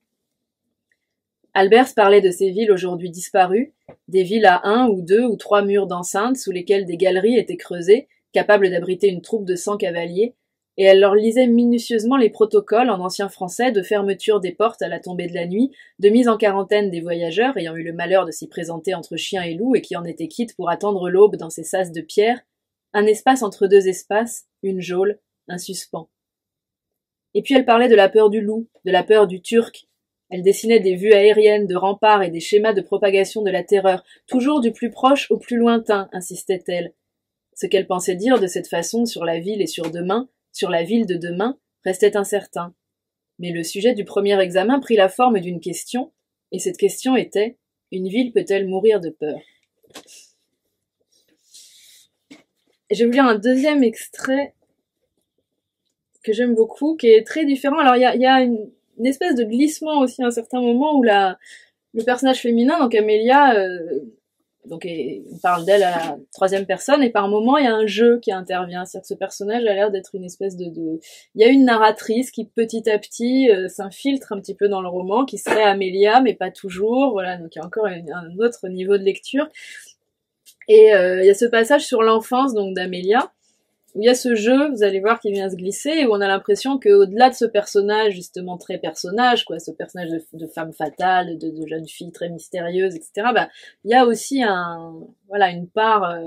Speaker 2: Albers parlait de ces villes aujourd'hui disparues, des villes à 1 ou 2 ou 3 murs d'enceinte sous lesquelles des galeries étaient creusées, capables d'abriter une troupe de 100 cavaliers, et elle leur lisait minutieusement les protocoles en ancien français de fermeture des portes à la tombée de la nuit, de mise en quarantaine des voyageurs ayant eu le malheur de s'y présenter entre chiens et loups et qui en étaient quittes pour attendre l'aube dans ces sas de pierre, un espace entre 2 espaces, une geôle, un suspens. Et puis elle parlait de la peur du loup, de la peur du turc. Elle dessinait des vues aériennes de remparts et des schémas de propagation de la terreur, toujours du plus proche au plus lointain, insistait-elle. Ce qu'elle pensait dire de cette façon sur la ville et sur demain, sur la ville de demain, restait incertain. Mais le sujet du premier examen prit la forme d'une question, et cette question était « Une ville peut-elle mourir de peur ?» Je vais vous lire un deuxième extrait que j'aime beaucoup, qui est très différent. Alors, il y a une espèce de glissement aussi à un certain moment où le personnage féminin, donc Amélia, on parle d'elle à la 3e personne, et par moment, il y a un jeu qui intervient. C'est-à-dire que ce personnage a l'air d'être une espèce il y a une narratrice qui, petit à petit, s'infiltre un petit peu dans le roman, qui serait Amélia, mais pas toujours. Voilà, donc il y a encore un autre niveau de lecture. Et il y a ce passage sur l'enfance, donc, d'Amélia, où il y a ce jeu, vous allez voir, qui vient se glisser, où on a l'impression qu'au-delà de ce personnage, justement très personnage, quoi, ce personnage de femme fatale, de jeune fille très mystérieuse, etc., il y a aussi une part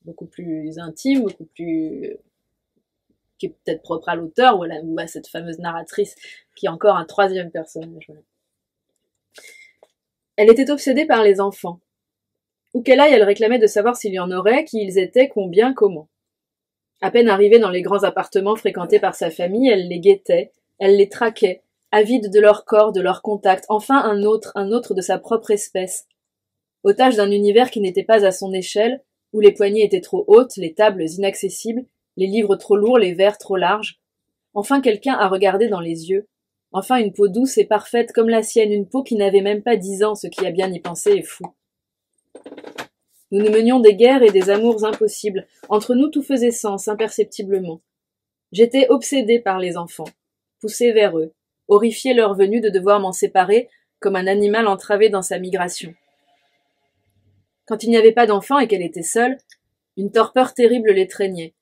Speaker 2: beaucoup plus intime, beaucoup plus qui est peut-être propre à l'auteur, ou à cette fameuse narratrice, qui est encore un 3e personnage. Voilà. Elle était obsédée par les enfants. Où qu'elle aille, elle réclamait de savoir s'il y en aurait, qui ils étaient, combien, comment. À peine arrivée dans les grands appartements fréquentés par sa famille, elle les guettait, elle les traquait, avide de leur corps, de leur contact, enfin un autre de sa propre espèce. Otage d'un univers qui n'était pas à son échelle, où les poignées étaient trop hautes, les tables inaccessibles, les livres trop lourds, les verres trop larges. Enfin quelqu'un à regarder dans les yeux. Enfin une peau douce et parfaite comme la sienne, une peau qui n'avait même pas 10 ans, ce qui a bien y pensé est fou. Nous nous menions des guerres et des amours impossibles. Entre nous tout faisait sens, imperceptiblement. J'étais obsédée par les enfants, poussée vers eux, horrifiée leur venue de devoir m'en séparer, comme un animal entravé dans sa migration. Quand il n'y avait pas d'enfants et qu'elle était seule, une torpeur terrible l'étreignait,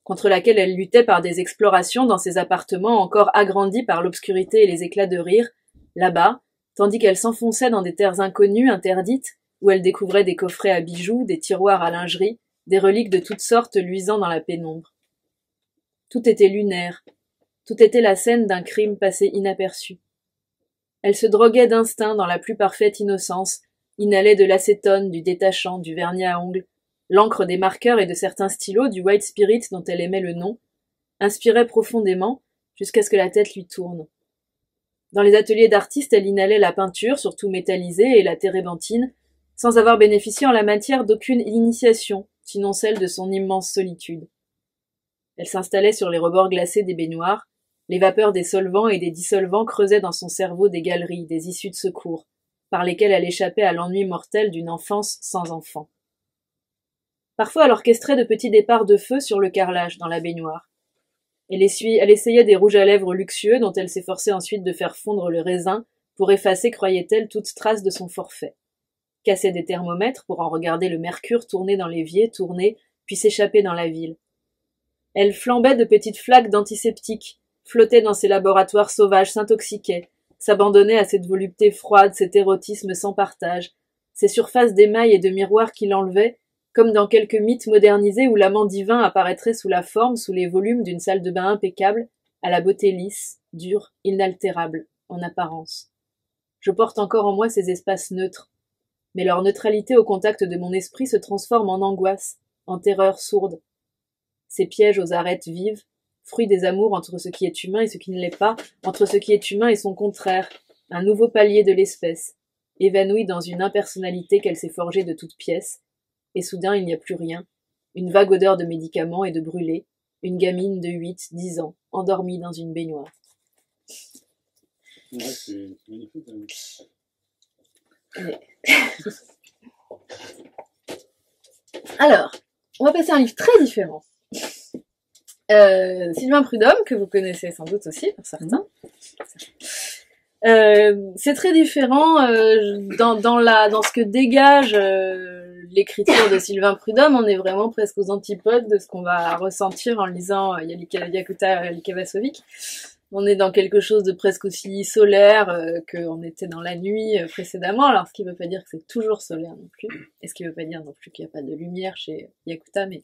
Speaker 2: contre laquelle elle luttait par des explorations dans ses appartements encore agrandis par l'obscurité et les éclats de rire, là-bas, tandis qu'elle s'enfonçait dans des terres inconnues, interdites, où elle découvrait des coffrets à bijoux, des tiroirs à lingerie, des reliques de toutes sortes luisant dans la pénombre. Tout était lunaire, tout était la scène d'un crime passé inaperçu. Elle se droguait d'instinct dans la plus parfaite innocence, inhalait de l'acétone, du détachant, du vernis à ongles, l'encre des marqueurs et de certains stylos, du white spirit dont elle aimait le nom, inspirait profondément jusqu'à ce que la tête lui tourne. Dans les ateliers d'artistes, elle inhalait la peinture, surtout métallisée, et la térébenthine, sans avoir bénéficié en la matière d'aucune initiation, sinon celle de son immense solitude. Elle s'installait sur les rebords glacés des baignoires, les vapeurs des solvants et des dissolvants creusaient dans son cerveau des galeries, des issues de secours, par lesquelles elle échappait à l'ennui mortel d'une enfance sans enfant. Parfois elle orchestrait de petits départs de feu sur le carrelage dans la baignoire. Elle essayait des rouges à lèvres luxueux dont elle s'efforçait ensuite de faire fondre le raisin pour effacer, croyait-elle, toute trace de son forfait. Cassait des thermomètres pour en regarder le mercure tourner dans l'évier, tourner, puis s'échapper dans la ville. Elle flambait de petites flaques d'antiseptiques, flottait dans ses laboratoires sauvages, s'intoxiquait, s'abandonnait à cette volupté froide, cet érotisme sans partage, ces surfaces d'émail et de miroir qui l'enlevaient, comme dans quelques mythes modernisés où l'amant divin apparaîtrait sous la forme, sous les volumes d'une salle de bain impeccable, à la beauté lisse, dure, inaltérable, en apparence. Je porte encore en moi ces espaces neutres, mais leur neutralité au contact de mon esprit se transforme en angoisse, en terreur sourde. Ces pièges aux arêtes vives, fruit des amours entre ce qui est humain et ce qui ne l'est pas, entre ce qui est humain et son contraire, un nouveau palier de l'espèce, évanoui dans une impersonnalité qu'elle s'est forgée de toutes pièces, et soudain il n'y a plus rien, une vague odeur de médicaments et de brûlés, une gamine de 8, 10 ans, endormie dans une baignoire.
Speaker 3: Ouais, c'est magnifique.
Speaker 2: Alors, on va passer à un livre très différent. Sylvain Prudhomme, que vous connaissez sans doute aussi, pour certains. C'est très différent dans ce que dégage l'écriture de Sylvain Prudhomme. On est vraiment presque aux antipodes de ce qu'on va ressentir en lisant Yakuta Likavasovic. On est dans quelque chose de presque aussi solaire qu'on était dans la nuit précédemment, alors ce qui ne veut pas dire que c'est toujours solaire non plus, et ce qui ne veut pas dire non plus qu'il n'y a pas de lumière chez Yakuta, mais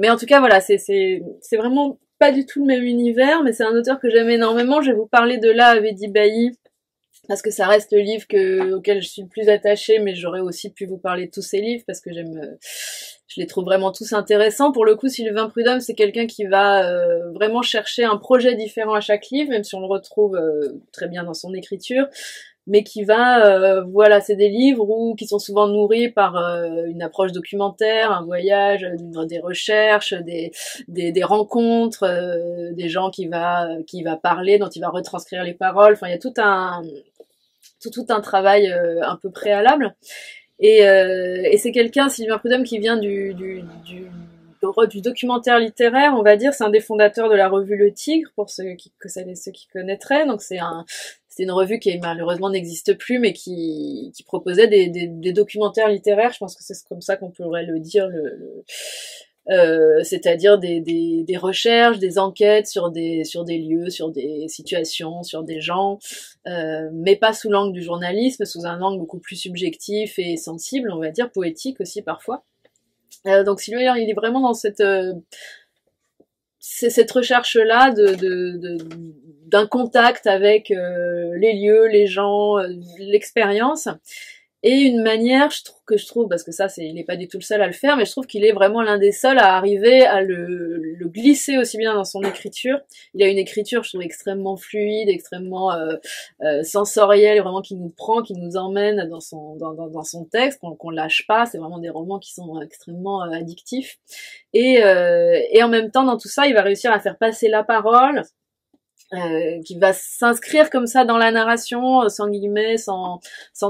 Speaker 2: en tout cas voilà, c'est vraiment pas du tout le même univers, mais c'est un auteur que j'aime énormément. Je vais vous parler de là Avedi Bailly, parce que ça reste le livre auquel je suis le plus attachée, mais j'aurais aussi pu vous parler de tous ces livres, parce que je les trouve vraiment tous intéressants. Pour le coup, Sylvain Prudhomme, c'est quelqu'un qui va vraiment chercher un projet différent à chaque livre, même si on le retrouve très bien dans son écriture, mais qui va, voilà, c'est des livres qui sont souvent nourris par une approche documentaire, un voyage, des recherches, des rencontres, des gens qui va parler, dont il va retranscrire les paroles. Enfin, il y a tout un travail un peu préalable. Et c'est quelqu'un, Sylvain Prudhomme, qui vient du documentaire littéraire, on va dire. C'est un des fondateurs de la revue Le Tigre, pour ceux qui connaîtraient. Donc c'est une revue qui malheureusement n'existe plus, mais qui proposait des documentaires littéraires. Je pense que c'est comme ça qu'on pourrait le dire, c'est-à-dire des recherches, des enquêtes sur des lieux, sur des situations, sur des gens, mais pas sous l'angle du journalisme, sous un angle beaucoup plus subjectif et sensible, on va dire, poétique aussi parfois. Donc Sylvain, il est vraiment dans cette recherche-là d'un contact avec les lieux, les gens, l'expérience. et une manière que je trouve, parce que ça il n'est pas du tout le seul à le faire, mais je trouve qu'il est vraiment l'un des seuls à arriver à le glisser aussi bien dans son écriture. Il a une écriture, je trouve, extrêmement fluide, extrêmement sensorielle, vraiment qui nous prend, qui nous emmène dans son texte, qu'on lâche pas. C'est vraiment des romans qui sont extrêmement addictifs. Et en même temps, dans tout ça, il va réussir à faire passer la parole, qui va s'inscrire comme ça dans la narration, sans guillemets, sans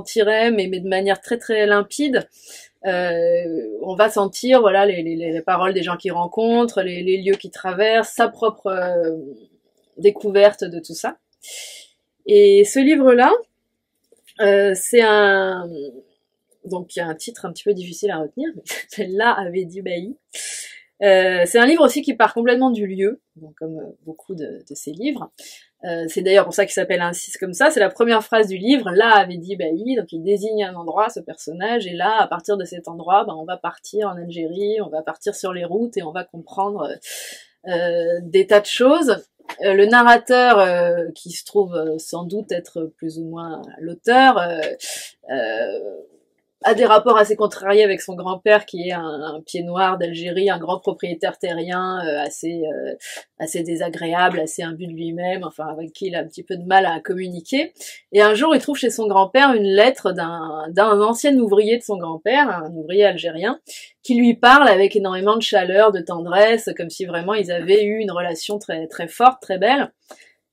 Speaker 2: tiret, mais de manière très très limpide. On va sentir voilà les paroles des gens qu'il rencontre, les lieux qu'il traverse, sa propre découverte de tout ça. Et ce livre-là, c'est donc il y a un titre un petit peu difficile à retenir, mais celle-là avait dit Bailly. C'est un livre aussi qui part complètement du lieu, donc comme beaucoup de ses livres. C'est d'ailleurs pour ça qu'il s'appelle ainsi comme ça. C'est la première phrase du livre. Là avait dit Bailly, donc il désigne un endroit, ce personnage, et là, à partir de cet endroit, on va partir en Algérie, on va partir sur les routes et on va comprendre des tas de choses. Le narrateur, qui se trouve sans doute être plus ou moins l'auteur, a des rapports assez contrariés avec son grand-père qui est un pied noir d'Algérie, un grand propriétaire terrien assez désagréable, assez imbu de lui-même, enfin avec qui il a un petit peu de mal à communiquer. Et un jour, il trouve chez son grand-père une lettre d'un ancien ouvrier de son grand-père, un ouvrier algérien, qui lui parle avec énormément de chaleur, de tendresse, comme si vraiment ils avaient eu une relation très très forte, très belle.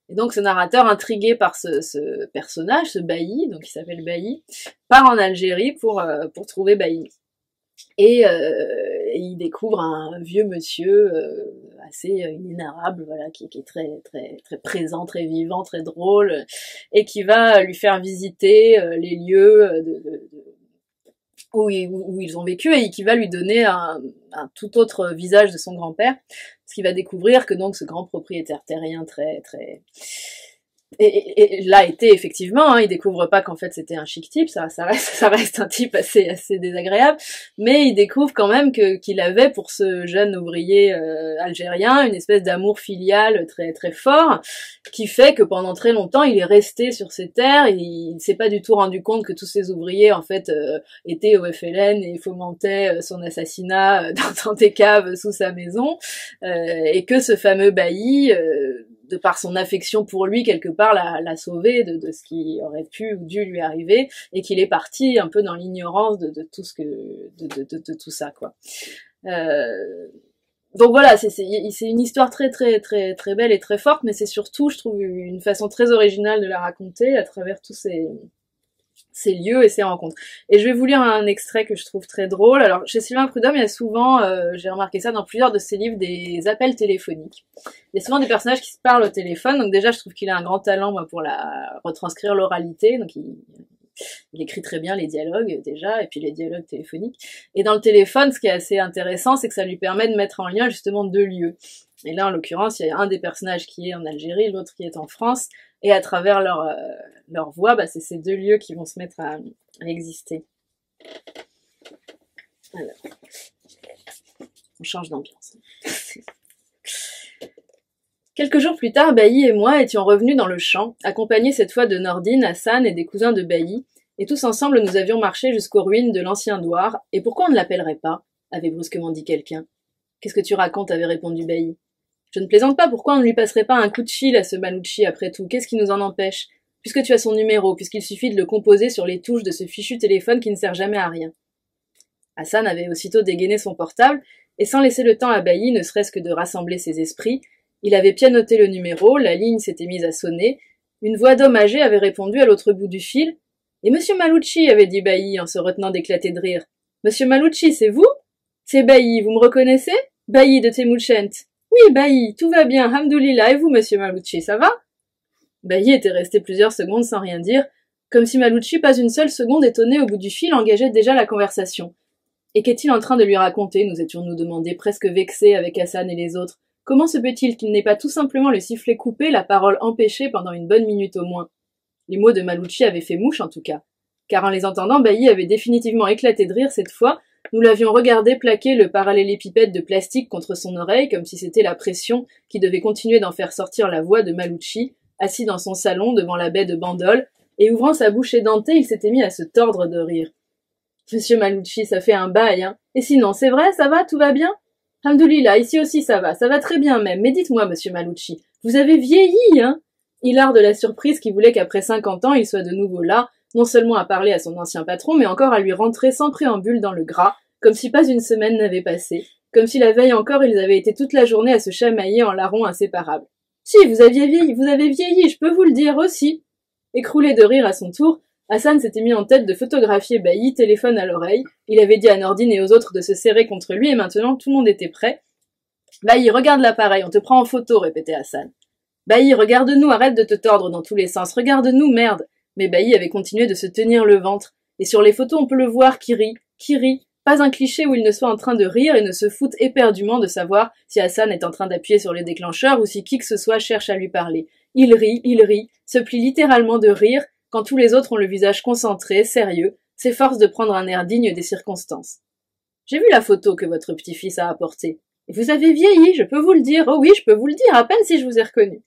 Speaker 2: Et donc ce narrateur, intrigué par ce personnage, ce Bailly, donc il s'appelle Bailly, part en Algérie pour trouver Bailly. Et il découvre un vieux monsieur assez inénarrable, voilà, qui est très très très présent, très vivant, très drôle, et qui va lui faire visiter les lieux où ils ont vécu, et qui va lui donner un tout autre visage de son grand-père, parce qu'il va découvrir que donc ce grand propriétaire terrien très très et l'a été effectivement, il découvre pas qu'en fait c'était un chic type, ça reste un type assez désagréable, mais il découvre quand même qu'il avait pour ce jeune ouvrier algérien une espèce d'amour filial très très fort, qui fait que pendant très longtemps il est resté sur ses terres, et il ne s'est pas du tout rendu compte que tous ces ouvriers en fait étaient au FLN et fomentaient son assassinat dans des caves sous sa maison, et que ce fameux Bailly, de par son affection pour lui, quelque part, l'a sauvé de ce qui aurait pu ou dû lui arriver, et qu'il est parti un peu dans l'ignorance de tout tout ça, quoi. Donc voilà, c'est une histoire très très très très belle et très forte, mais c'est surtout, je trouve, une façon très originale de la raconter à travers tous ces lieux et ces rencontres. Et je vais vous lire un extrait que je trouve très drôle. Alors, chez Sylvain Prudhomme, il y a souvent, j'ai remarqué ça dans plusieurs de ses livres, des appels téléphoniques. Il y a souvent des personnages qui se parlent au téléphone, donc déjà, je trouve qu'il a un grand talent, moi, pour retranscrire l'oralité, donc il écrit très bien les dialogues, déjà, et puis les dialogues téléphoniques. Et dans le téléphone, ce qui est assez intéressant, c'est que ça lui permet de mettre en lien, justement, deux lieux. Et là, en l'occurrence, il y a un des personnages qui est en Algérie, l'autre qui est en France, et à travers leur voix, c'est ces deux lieux qui vont se mettre à exister. Alors, on change d'ambiance. Quelques jours plus tard, Bailly et moi étions revenus dans le champ, accompagnés cette fois de Nordine, Hassan et des cousins de Bailly, et tous ensemble nous avions marché jusqu'aux ruines de l'ancien douar. Et pourquoi on ne l'appellerait pas? Avait brusquement dit quelqu'un. Qu'est-ce que tu racontes? Avait répondu Bailly. Je ne plaisante pas, pourquoi on ne lui passerait pas un coup de fil à ce Malouchi après tout? Qu'est-ce qui nous en empêche? Puisque tu as son numéro, puisqu'il suffit de le composer sur les touches de ce fichu téléphone qui ne sert jamais à rien. Hassan avait aussitôt dégainé son portable, et sans laisser le temps à Bailly, ne serait-ce que de rassembler ses esprits, il avait pianoté le numéro, la ligne s'était mise à sonner, une voix d'homme âgé avait répondu à l'autre bout du fil. « Et monsieur Malouchi, avait dit Bailly en se retenant d'éclater de rire. « Monsieur Malouchi, c'est vous? C'est Bailly, vous me reconnaissez? Bailly de Temouchent. Oui, Bailly, tout va bien, hamdoulillah, et vous, monsieur Malouchi, ça va? » Bailly était resté plusieurs secondes sans rien dire, comme si Malouchi, pas une seule seconde étonné au bout du fil, engageait déjà la conversation. Et qu'est-il en train de lui raconter, nous étions-nous demandés, presque vexés avec Hassan et les autres. Comment se peut-il qu'il n'ait pas tout simplement le sifflet coupé, la parole empêchée pendant une bonne minute au moins? Les mots de Malouchi avaient fait mouche en tout cas, car en les entendant, Bailly avait définitivement éclaté de rire cette fois. Nous l'avions regardé plaquer le parallélépipède de plastique contre son oreille, comme si c'était la pression qui devait continuer d'en faire sortir la voix de Malouchi, assis dans son salon devant la baie de Bandol, et ouvrant sa bouche édentée, il s'était mis à se tordre de rire. Monsieur Malouchi, ça fait un bail, hein. Et sinon, c'est vrai, ça va, tout va bien? Hamdoulillah, ici aussi ça va très bien même. Mais dites-moi, monsieur Malouchi, vous avez vieilli, hein? Hilar de la surprise qui voulait qu'après 50 ans, il soit de nouveau là, non seulement à parler à son ancien patron, mais encore à lui rentrer sans préambule dans le gras, comme si pas une semaine n'avait passé, comme si la veille encore ils avaient été toute la journée à se chamailler en larrons inséparables. Si, vous avez vieilli, je peux vous le dire aussi. Écroulé de rire à son tour, Hassan s'était mis en tête de photographier Bailly, téléphone à l'oreille. Il avait dit à Nordine et aux autres de se serrer contre lui et maintenant tout le monde était prêt. Bailly, regarde l'appareil, on te prend en photo, répétait Hassan. Bailly, regarde-nous, arrête de te tordre dans tous les sens, regarde-nous, merde. Mais Bailly avait continué de se tenir le ventre. Et sur les photos, on peut le voir qui rit. Pas un cliché où il ne soit en train de rire et ne se foute éperdument de savoir si Hassan est en train d'appuyer sur les déclencheurs ou si qui que ce soit cherche à lui parler. Il rit, se plie littéralement de rire, quand tous les autres ont le visage concentré, sérieux, s'efforcent de prendre un air digne des circonstances. J'ai vu la photo que votre petit-fils a apportée. Et vous avez vieilli, je peux vous le dire. Oh oui, je peux vous le dire, à peine si je vous ai reconnu.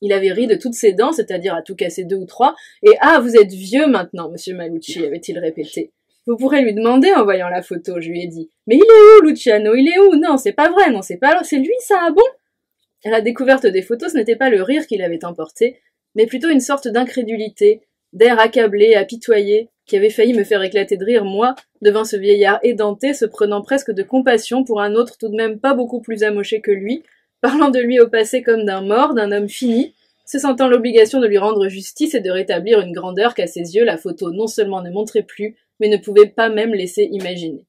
Speaker 2: Il avait ri de toutes ses dents, c'est-à-dire à tout casser 2 ou 3, et « Ah, vous êtes vieux maintenant, monsieur Malouchi », avait-il répété. « Vous pourrez lui demander en voyant la photo », je lui ai dit. « Mais il est où, Luciano, il est où? Non, c'est pas vrai, non, c'est pas... C'est lui, ça, ah bon ?» À la découverte des photos, ce n'était pas le rire qui l'avait emporté, mais plutôt une sorte d'incrédulité, d'air accablé, apitoyé, qui avait failli me faire éclater de rire, moi, devant ce vieillard édenté, se prenant presque de compassion pour un autre tout de même pas beaucoup plus amoché que lui, parlant de lui au passé comme d'un mort, d'un homme fini, se sentant l'obligation de lui rendre justice et de rétablir une grandeur qu'à ses yeux la photo non seulement ne montrait plus, mais ne pouvait pas même laisser imaginer.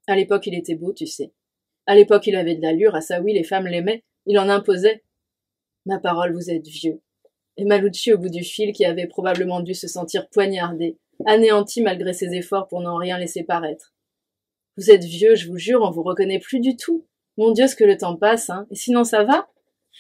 Speaker 2: À l'époque, il était beau, tu sais. À l'époque, il avait de l'allure, à ça oui, les femmes l'aimaient, il en imposait. Ma parole, vous êtes vieux. Et Malouchi au bout du fil, qui avait probablement dû se sentir poignardé, anéanti malgré ses efforts pour n'en rien laisser paraître. Vous êtes vieux, je vous jure, on vous reconnaît plus du tout. Mon Dieu, ce que le temps passe, hein. Et sinon ça va?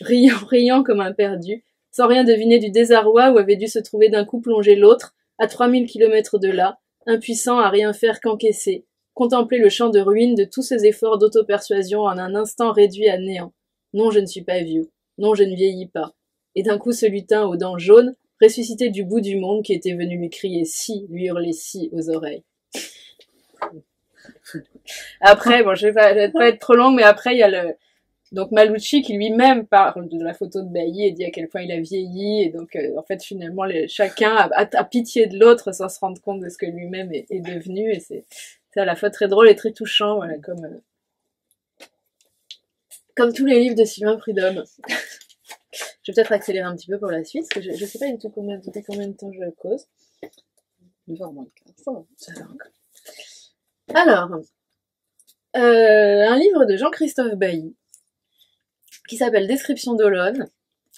Speaker 2: Riant comme un perdu, sans rien deviner du désarroi où avait dû se trouver d'un coup plongé l'autre, à 3000 kilomètres de là, impuissant à rien faire qu'encaisser, contempler le champ de ruines de tous ses efforts d'auto-persuasion en un instant réduit à néant. Non, je ne suis pas vieux. Non, je ne vieillis pas. Et d'un coup ce lutin aux dents jaunes, ressuscité du bout du monde qui était venu lui crier si, lui hurler si aux oreilles. Après, bon, je vais pas être trop longue, mais après, il y a donc Malouchi qui lui-même parle de la photo de Bailly et dit à quel point il a vieilli, et donc, en fait, finalement, chacun a pitié de l'autre sans se rendre compte de ce que lui-même est devenu, et c'est à la fois très drôle et très touchant, voilà, comme tous les livres de Sylvain Prudhomme. Je vais peut-être accélérer un petit peu pour la suite, parce que je sais pas du tout combien de temps je cause.
Speaker 1: 9h moins 15.
Speaker 2: Alors, un livre de Jean-Christophe Bailly, qui s'appelle Description d'Olonne.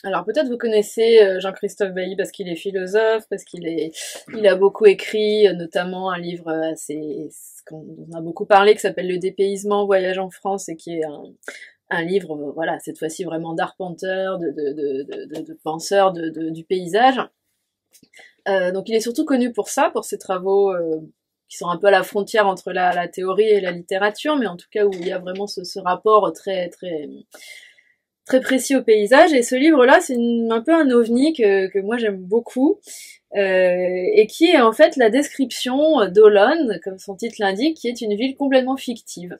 Speaker 2: Alors peut-être vous connaissez Jean-Christophe Bailly parce qu'il est philosophe, parce il a beaucoup écrit, notamment un livre dont on a beaucoup parlé, qui s'appelle Le dépaysement, voyage en France, et qui est un livre, voilà, cette fois-ci vraiment d'arpenteur, de penseur du paysage. Donc il est surtout connu pour ça, pour ses travaux qui sont un peu à la frontière entre la théorie et la littérature, mais en tout cas où il y a vraiment ce rapport très précis au paysage. Et ce livre-là, c'est un peu un ovni que moi j'aime beaucoup, et qui est en fait la description d'Olonne, comme son titre l'indique, qui est une ville complètement fictive.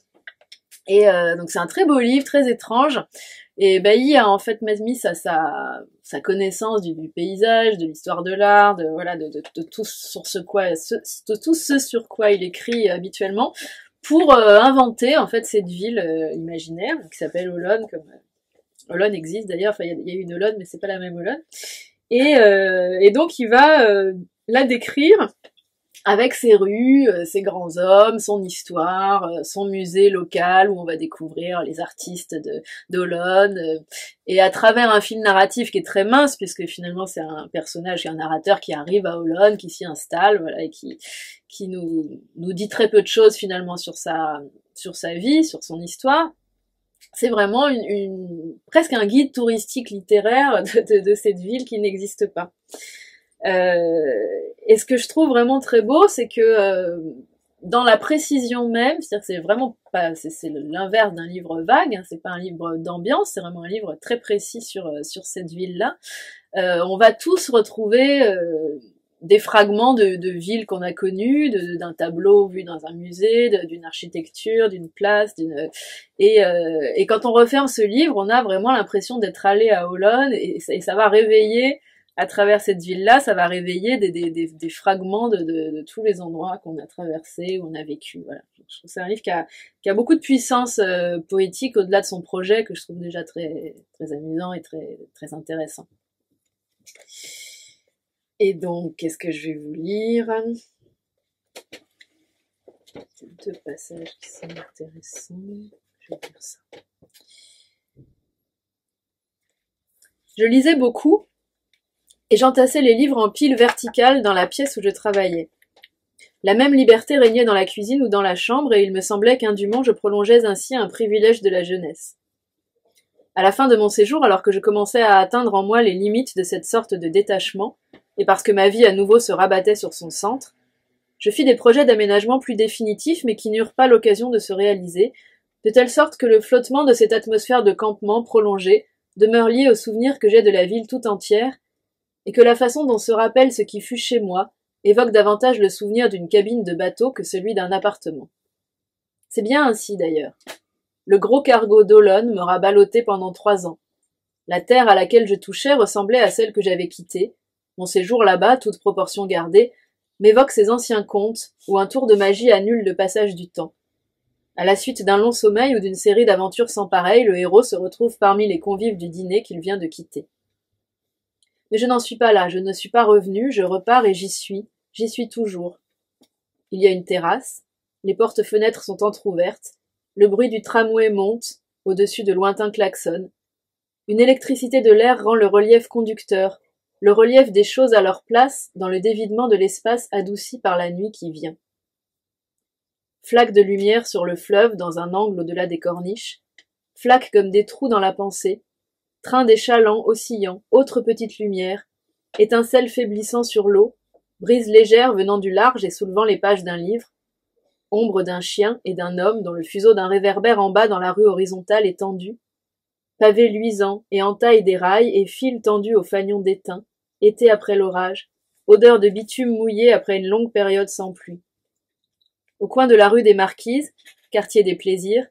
Speaker 2: Et donc c'est un très beau livre, très étrange. Et Bailly a en fait mis sa connaissance du paysage, de l'histoire de l'art, de tout ce sur quoi il écrit habituellement, pour inventer en fait cette ville imaginaire qui s'appelle Olonne. Olonne existe d'ailleurs, enfin il y a une Olonne, mais c'est pas la même Olonne. Et donc il va la décrire avec ses rues, ses grands hommes, son histoire, son musée local où on va découvrir les artistes d'Olonne, et à travers un fil narratif qui est très mince, puisque finalement c'est un personnage, un narrateur qui arrive à Olonne, qui s'y installe, voilà, et qui nous dit très peu de choses finalement sur sa vie, sur son histoire. C'est vraiment presque un guide touristique littéraire de cette ville qui n'existe pas. Et ce que je trouve vraiment très beau, c'est que dans la précision même, c'est-à-dire que c'est vraiment pas, c'est l'inverse d'un livre vague, hein, c'est pas un livre d'ambiance, c'est vraiment un livre très précis sur cette ville-là. On va tous retrouver des fragments de villes qu'on a connues, d'un tableau vu dans un musée, d'une architecture, d'une place, et quand on referme ce livre, on a vraiment l'impression d'être allé à Olonne, et ça va réveiller, à travers cette ville-là, ça va réveiller des fragments de tous les endroits qu'on a traversés, où on a vécu. Voilà. Je trouve que c'est un livre qui a beaucoup de puissance poétique au-delà de son projet, que je trouve déjà très, très amusant et très, très intéressant. Et donc, qu'est-ce que je vais vous lire? Deux passages qui sont intéressants. Je vais lire ça. Je lisais beaucoup et j'entassais les livres en piles verticales dans la pièce où je travaillais. La même liberté régnait dans la cuisine ou dans la chambre, et il me semblait qu'indûment je prolongeais ainsi un privilège de la jeunesse. À la fin de mon séjour, alors que je commençais à atteindre en moi les limites de cette sorte de détachement, et parce que ma vie à nouveau se rabattait sur son centre, je fis des projets d'aménagement plus définitifs, mais qui n'eurent pas l'occasion de se réaliser, de telle sorte que le flottement de cette atmosphère de campement prolongé demeure lié au souvenir que j'ai de la ville tout entière, et que la façon dont se rappelle ce qui fut chez moi évoque davantage le souvenir d'une cabine de bateau que celui d'un appartement. C'est bien ainsi d'ailleurs. Le gros cargo d'Olonne m'aura ballotté pendant 3 ans. La terre à laquelle je touchais ressemblait à celle que j'avais quittée. Mon séjour là-bas, toute proportion gardée, m'évoque ces anciens contes où un tour de magie annule le passage du temps. À la suite d'un long sommeil ou d'une série d'aventures sans pareil, le héros se retrouve parmi les convives du dîner qu'il vient de quitter. Mais je n'en suis pas là, je ne suis pas revenu, je repars et j'y suis toujours. Il y a une terrasse, les portes-fenêtres sont entr'ouvertes, le bruit du tramway monte, au-dessus de lointains klaxons. Une électricité de l'air rend le relief conducteur, le relief des choses à leur place dans le dévidement de l'espace adouci par la nuit qui vient. Flaques de lumière sur le fleuve dans un angle au-delà des corniches, flaques comme des trous dans la pensée, train d'échalant oscillant, autre petite lumière, étincelles faiblissant sur l'eau, brise légère venant du large et soulevant les pages d'un livre, ombre d'un chien et d'un homme dont le fuseau d'un réverbère en bas dans la rue horizontale est tendu, pavés luisants et entaille des rails et fils tendus aux fanions d'étain, été après l'orage, odeur de bitume mouillé après une longue période sans pluie. Au coin de la rue des Marquises, quartier des plaisirs,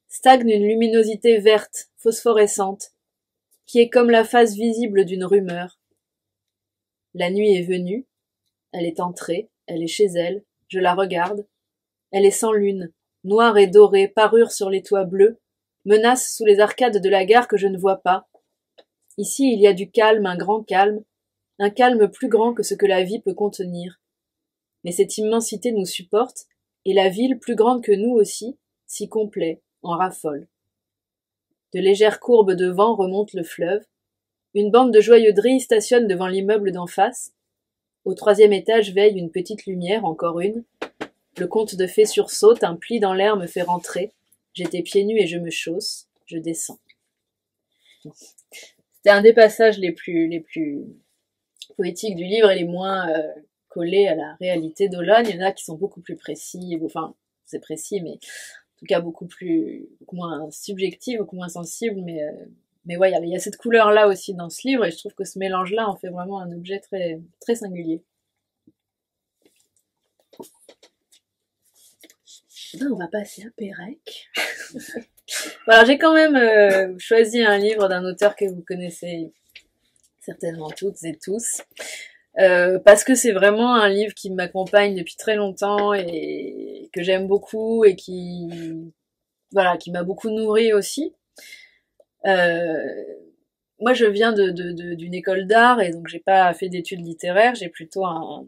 Speaker 2: stagne une luminosité verte, phosphorescente, qui est comme la face visible d'une rumeur. La nuit est venue, elle est entrée, elle est chez elle, je la regarde, elle est sans lune, noire et dorée, parure sur les toits bleus, menace sous les arcades de la gare que je ne vois pas. Ici il y a du calme, un grand calme, un calme plus grand que ce que la vie peut contenir. Mais cette immensité nous supporte, et la ville, plus grande que nous aussi, s'y complaît, en raffole. De légères courbes de vent remontent le fleuve. Une bande de joyeux drilles stationne devant l'immeuble d'en face. Au 3e étage veille une petite lumière, encore une. Le conte de fées sursaute, un pli dans l'air me fait rentrer. J'étais pieds nus et je me chausse. Je descends. C'était un des passages les plus poétiques du livre et les moins collés à la réalité d'Olonne. Il y en a qui sont beaucoup plus précis. Enfin, c'est précis, mais en tout cas beaucoup moins subjectif, beaucoup moins sensible, mais ouais, il y a cette couleur-là aussi dans ce livre, et je trouve que ce mélange-là en fait vraiment un objet très, très singulier. Ben, on va passer à Pérec. Voilà, j'ai quand même choisi un livre d'un auteur que vous connaissez certainement toutes et tous, parce que c'est vraiment un livre qui m'accompagne depuis très longtemps et que j'aime beaucoup et qui m'a beaucoup nourri aussi. Moi, je viens d'une école d'art et donc j'ai pas fait d'études littéraires, j'ai plutôt un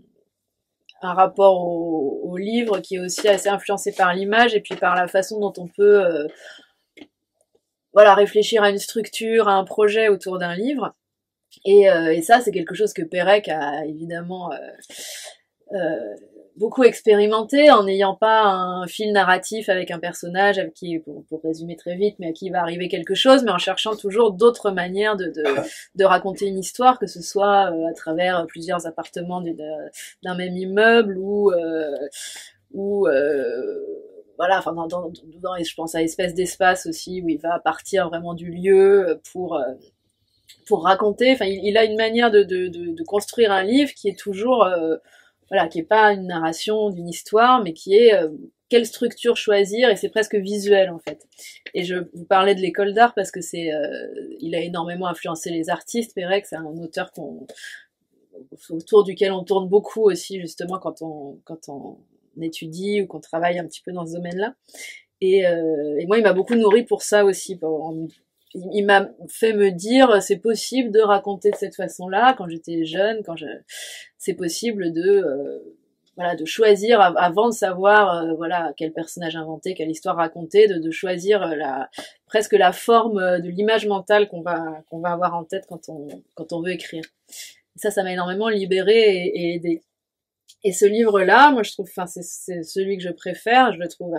Speaker 2: rapport au livre qui est aussi assez influencé par l'image et puis par la façon dont on peut réfléchir à une structure, à un projet autour d'un livre. Et ça, c'est quelque chose que Pérec a évidemment beaucoup expérimenté en n'ayant pas un fil narratif avec un personnage avec qui, pour résumer très vite, mais à qui va arriver quelque chose, mais en cherchant toujours d'autres manières de raconter une histoire, que ce soit à travers plusieurs appartements d'un même immeuble ou je pense à Espèce d'espace aussi, où il va partir vraiment du lieu pour raconter. Enfin, il a une manière de construire un livre qui est toujours, voilà, qui est pas une narration d'une histoire, mais qui est quelle structure choisir, et c'est presque visuel en fait. Et je vous parlais de l'école d'art parce que il a énormément influencé les artistes. Perec, c'est un auteur autour duquel on tourne beaucoup aussi justement quand on étudie ou qu'on travaille un petit peu dans ce domaine-là. Et moi, il m'a beaucoup nourri pour ça aussi. Il m'a fait me dire, c'est possible de raconter de cette façon-là. Quand j'étais jeune, c'est possible voilà, de choisir avant de savoir, voilà, quel personnage inventer, quelle histoire raconter, de choisir presque la forme de l'image mentale qu'on va avoir en tête quand on veut écrire. Et ça m'a énormément libérée et aidée. Et ce livre-là, moi, je trouve, enfin, c'est celui que je préfère. Je le trouve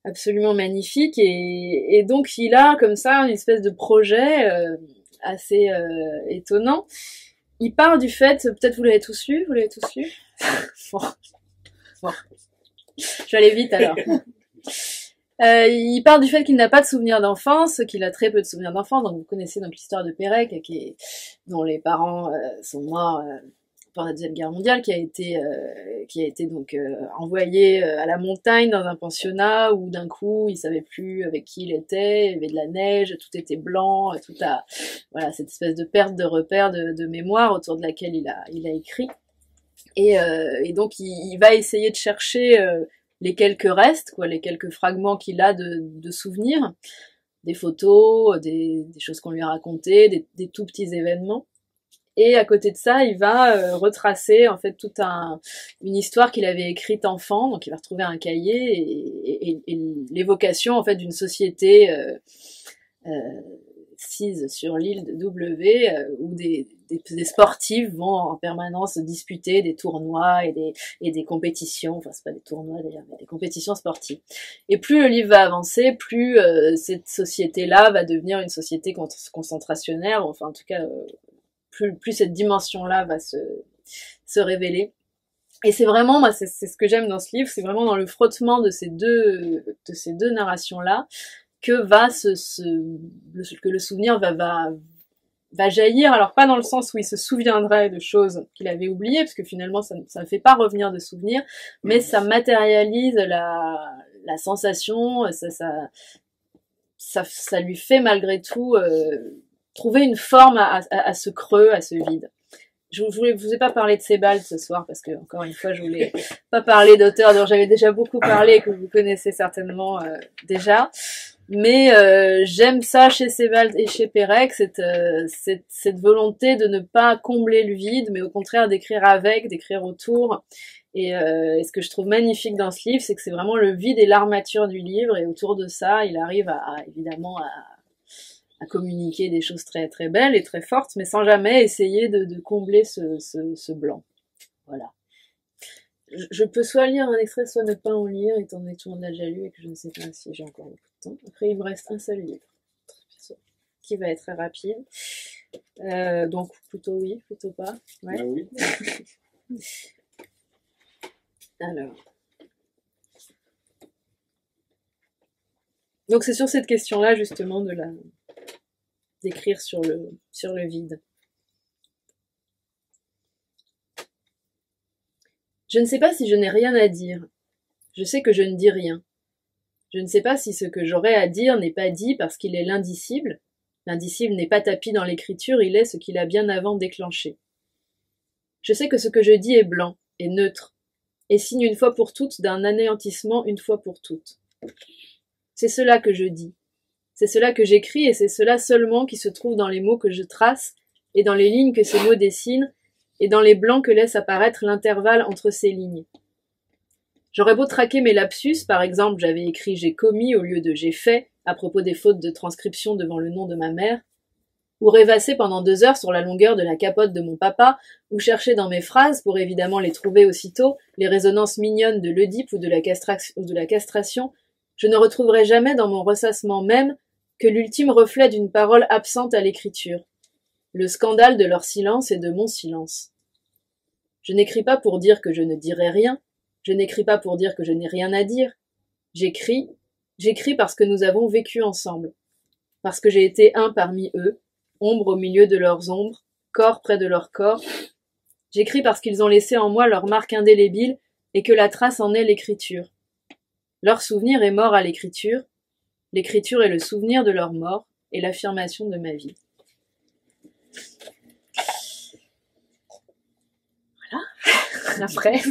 Speaker 2: absolument magnifique. Et donc, il a comme ça une espèce de projet assez étonnant. Il part du fait, peut-être vous l'avez tous lu. Bon. Je vais aller vite alors. Il part du fait qu'il n'a pas de souvenirs d'enfance, qu'il a très peu de souvenirs d'enfance. Donc vous connaissez donc l'histoire de Perec, dont les parents sont morts pendant la Deuxième Guerre mondiale, qui a été donc envoyé à la montagne dans un pensionnat où d'un coup il savait plus avec qui il était, il y avait de la neige, tout était blanc, voilà, cette espèce de perte de repère, de mémoire autour de laquelle il a écrit. Et donc il va essayer de chercher les quelques restes, quoi, les quelques fragments qu'il a de souvenirs, des photos, des choses qu'on lui a racontées, des tout petits événements. Et à côté de ça, il va retracer en fait toute une histoire qu'il avait écrite enfant. Donc il va retrouver un cahier et l'évocation en fait d'une société sise sur l'île de W où des sportifs vont en permanence disputer des tournois et des compétitions. Enfin c'est pas des tournois d'ailleurs, mais des compétitions sportives. Et plus le livre va avancer, plus cette société-là va devenir une société concentrationnaire. Enfin en tout cas plus cette dimension-là va se révéler. Et c'est vraiment, moi, c'est ce que j'aime dans ce livre, c'est vraiment dans le frottement de ces deux narrations-là que que le souvenir va jaillir. Alors pas dans le sens où il se souviendrait de choses qu'il avait oubliées, parce que finalement ça ne fait pas revenir de souvenirs, mais ça matérialise la sensation, ça lui fait malgré tout trouver une forme à ce creux, à ce vide. Je vous ai pas parlé de Sebald ce soir parce que encore une fois je voulais pas parler d'auteurs dont j'avais déjà beaucoup parlé et que vous connaissez certainement déjà. Mais j'aime ça chez Sebald et chez Perec, cette volonté de ne pas combler le vide, mais au contraire d'écrire avec, d'écrire autour. Et ce que je trouve magnifique dans ce livre, c'est que c'est vraiment le vide et l'armature du livre, et autour de ça, il arrive évidemment à communiquer des choses très très belles et très fortes, mais sans jamais essayer de combler ce blanc. Voilà. Je peux soit lire un extrait, soit ne pas en lire, étant donné que tout le monde l'a déjà lu et que je ne sais pas si j'ai encore beaucoup de temps. Après, il me reste un seul livre, qui va être très rapide. Donc, plutôt oui, plutôt pas. Ouais.
Speaker 3: Ah oui.
Speaker 2: Alors. Donc, c'est sur cette question-là, justement, d'écrire sur le vide. Je ne sais pas si je n'ai rien à dire. Je sais que je ne dis rien. Je ne sais pas si ce que j'aurais à dire n'est pas dit parce qu'il est l'indicible. L'indicible n'est pas tapi dans l'écriture, il est ce qu'il a bien avant déclenché. Je sais que ce que je dis est blanc, est neutre, et signe une fois pour toutes d'un anéantissement une fois pour toutes. C'est cela que je dis. C'est cela que j'écris et c'est cela seulement qui se trouve dans les mots que je trace et dans les lignes que ces mots dessinent et dans les blancs que laisse apparaître l'intervalle entre ces lignes. J'aurais beau traquer mes lapsus, par exemple j'avais écrit j'ai commis au lieu de j'ai fait à propos des fautes de transcription devant le nom de ma mère, ou rêvasser pendant 2 heures sur la longueur de la capote de mon papa, ou chercher dans mes phrases, pour évidemment les trouver aussitôt, les résonances mignonnes de l'Oedipe ou de la castration, je ne retrouverai jamais dans mon ressassement même que l'ultime reflet d'une parole absente à l'écriture, le scandale de leur silence et de mon silence. Je n'écris pas pour dire que je ne dirai rien, je n'écris pas pour dire que je n'ai rien à dire, j'écris parce que nous avons vécu ensemble, parce que j'ai été un parmi eux, ombre au milieu de leurs ombres, corps près de leur corps. J'écris parce qu'ils ont laissé en moi leur marque indélébile et que la trace en est l'écriture. Leur souvenir est mort à l'écriture est le souvenir de leur mort et l'affirmation de ma vie. Voilà. Après,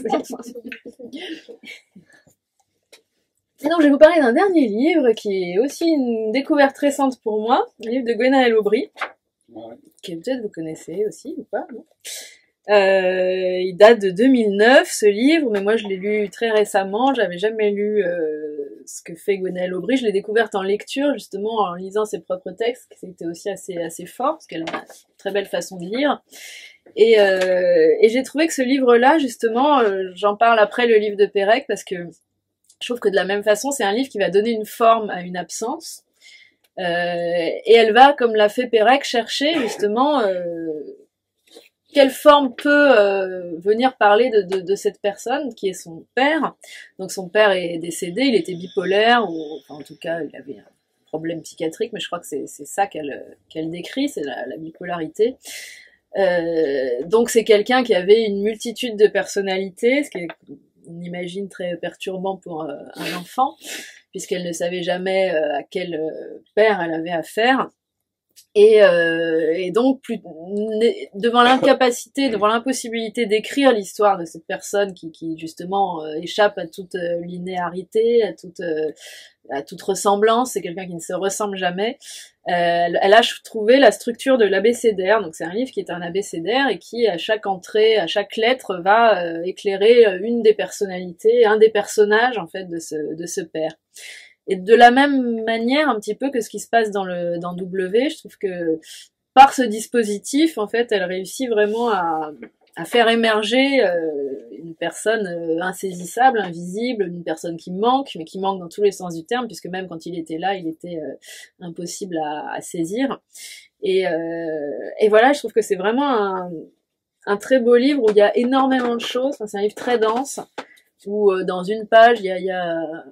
Speaker 2: et donc je vais vous parler d'un dernier livre qui est aussi une découverte récente pour moi, un livre de Gwenaëlle Aubry, que peut-être vous connaissez aussi ou pas, non? Il date de 2009 ce livre, mais moi je l'ai lu très récemment, j'avais jamais lu ce que fait Gwenaëlle Aubry, je l'ai découverte en lecture justement en lisant ses propres textes, c'était aussi assez fort parce qu'elle a une très belle façon de lire. Et j'ai trouvé que ce livre-là, justement, j'en parle après le livre de Pérec parce que je trouve que de la même façon, c'est un livre qui va donner une forme à une absence. Et elle va, comme l'a fait Pérec, chercher justement quelle forme peut venir parler de cette personne qui est son père. Donc son père est décédé, il était bipolaire, ou enfin en tout cas il avait un problème psychiatrique, mais je crois que c'est ça qu'elle décrit, c'est la bipolarité. Donc c'est quelqu'un qui avait une multitude de personnalités, ce qui est, on imagine, très perturbant pour un enfant, puisqu'elle ne savait jamais à quel père elle avait affaire. Et donc, devant l'incapacité, devant l'impossibilité d'écrire l'histoire de cette personne qui justement échappe à toute linéarité, à toute ressemblance, c'est quelqu'un qui ne se ressemble jamais, elle a trouvé la structure de l'abécédaire. Donc c'est un livre qui est un abécédaire et qui, à chaque entrée, à chaque lettre, va éclairer une des personnalités, un des personnages en fait de ce père. Et de la même manière, un petit peu que ce qui se passe dans W, je trouve que par ce dispositif, en fait, elle réussit vraiment à faire émerger une personne insaisissable, invisible, une personne qui manque, mais qui manque dans tous les sens du terme, puisque même quand il était là, il était impossible à saisir. Et voilà, je trouve que c'est vraiment un très beau livre où il y a énormément de choses. Enfin, c'est un livre très dense, où dans une page, il y a